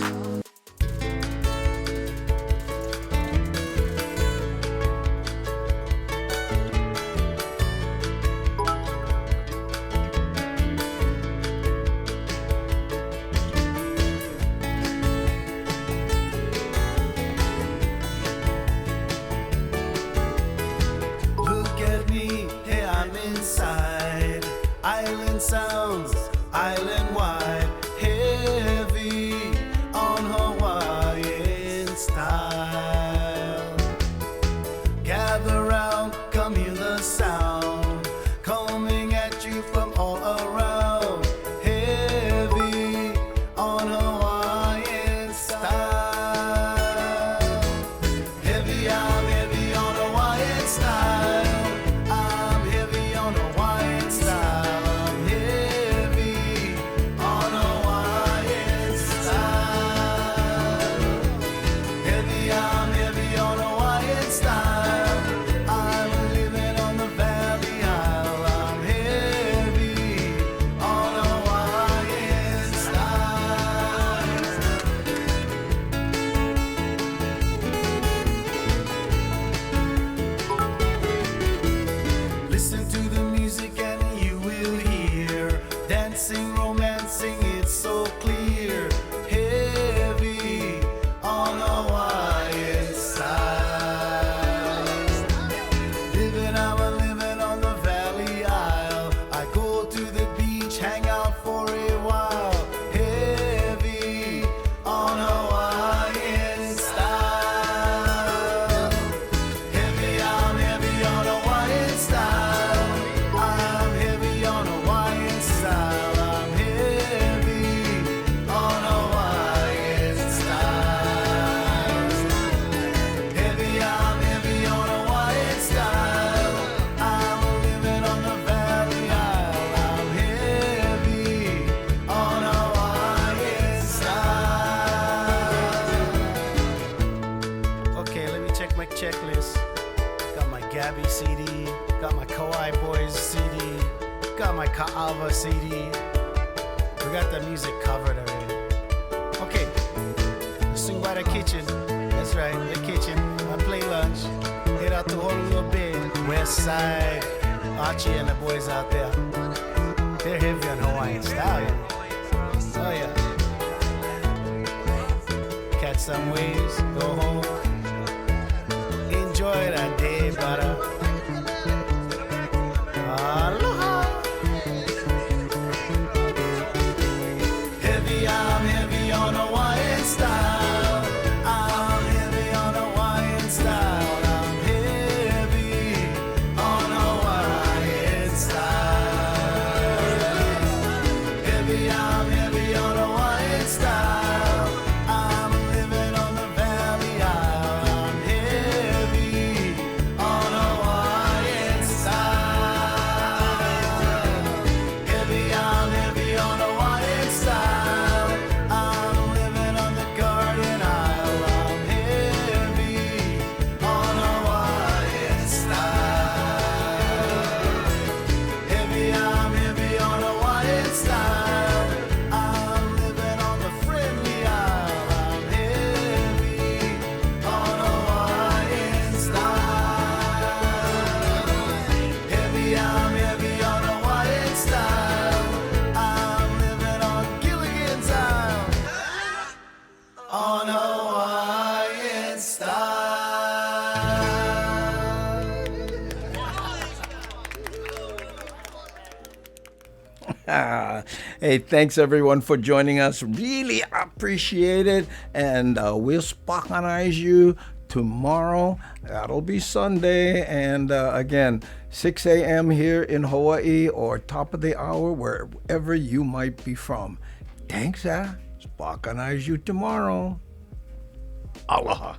Look at me, hey, I'm inside. Island sounds, island wide, heavy on Hawaiian style. Gather round, come hear the sound coming at you from all around, heavy on Hawaiian style. Heavy, I'm heavy on Hawaiian style. I'm heavy on Hawaiian style. I'm heavy on Hawaiian style. Heavy, I'm heavy on Hawaiian style. I'm living on the Valley Isle. I'm heavy on Hawaiian style. Listen to the music and you will hear dancing, romancing, it's so clear. Heavy on Hawaiian side. Living, I'm a living on the Valley Isle. I go to the beach, hang out for a while. Heavy on Hawaiian style. Heavy, I'm heavy on Hawaiian style. I'm heavy on Hawaiian style. I'm heavy on Hawaiian style. Heavy, I'm heavy on Hawaiian style. I'm living on the Valley Isle. I'm heavy on Hawaiian style. Okay, let me check my checklist. Got my Gabby CD, got my Kauai Boys CD, got my Ka'ava CD. We got the music covered already. Okay, let's swing by the kitchen. That's right, the kitchen. I play lunch. Head out to Honolulu Bay, West Side. Archie and the boys out there. They're heavy on Hawaiian style. Yeah. Oh yeah. Catch some waves, go home. Enjoy that day, brother. Aloha. Heavy, I'm heavy on Hawaiian style. I'm heavy on Hawaiian style. I'm heavy on Hawaiian style. Heavy, I'm heavy on Hawaiian style. I'm living on the Valley Isle. I'm heavy on Hawaiian style. Heavy, I'm heavy on Hawaiian style. I'm living on the Garden Isle. I'm heavy on Hawaiian style. Heavy, I'm heavy on Hawaiian style. I'm living on the Friendly Isle. I'm heavy on Hawaiian style. Heavy, I'm heavy on Hawaiian style. I'm living on Gilligan's Isle. On Hawaiian style. Hey, thanks everyone for joining us. Really appreciate it. And we'll spockonize you tomorrow. That'll be Sunday. And again, 6 a.m. here in Hawaii or top of the hour, wherever you might be from. Thanks, spockonize you tomorrow. Aloha.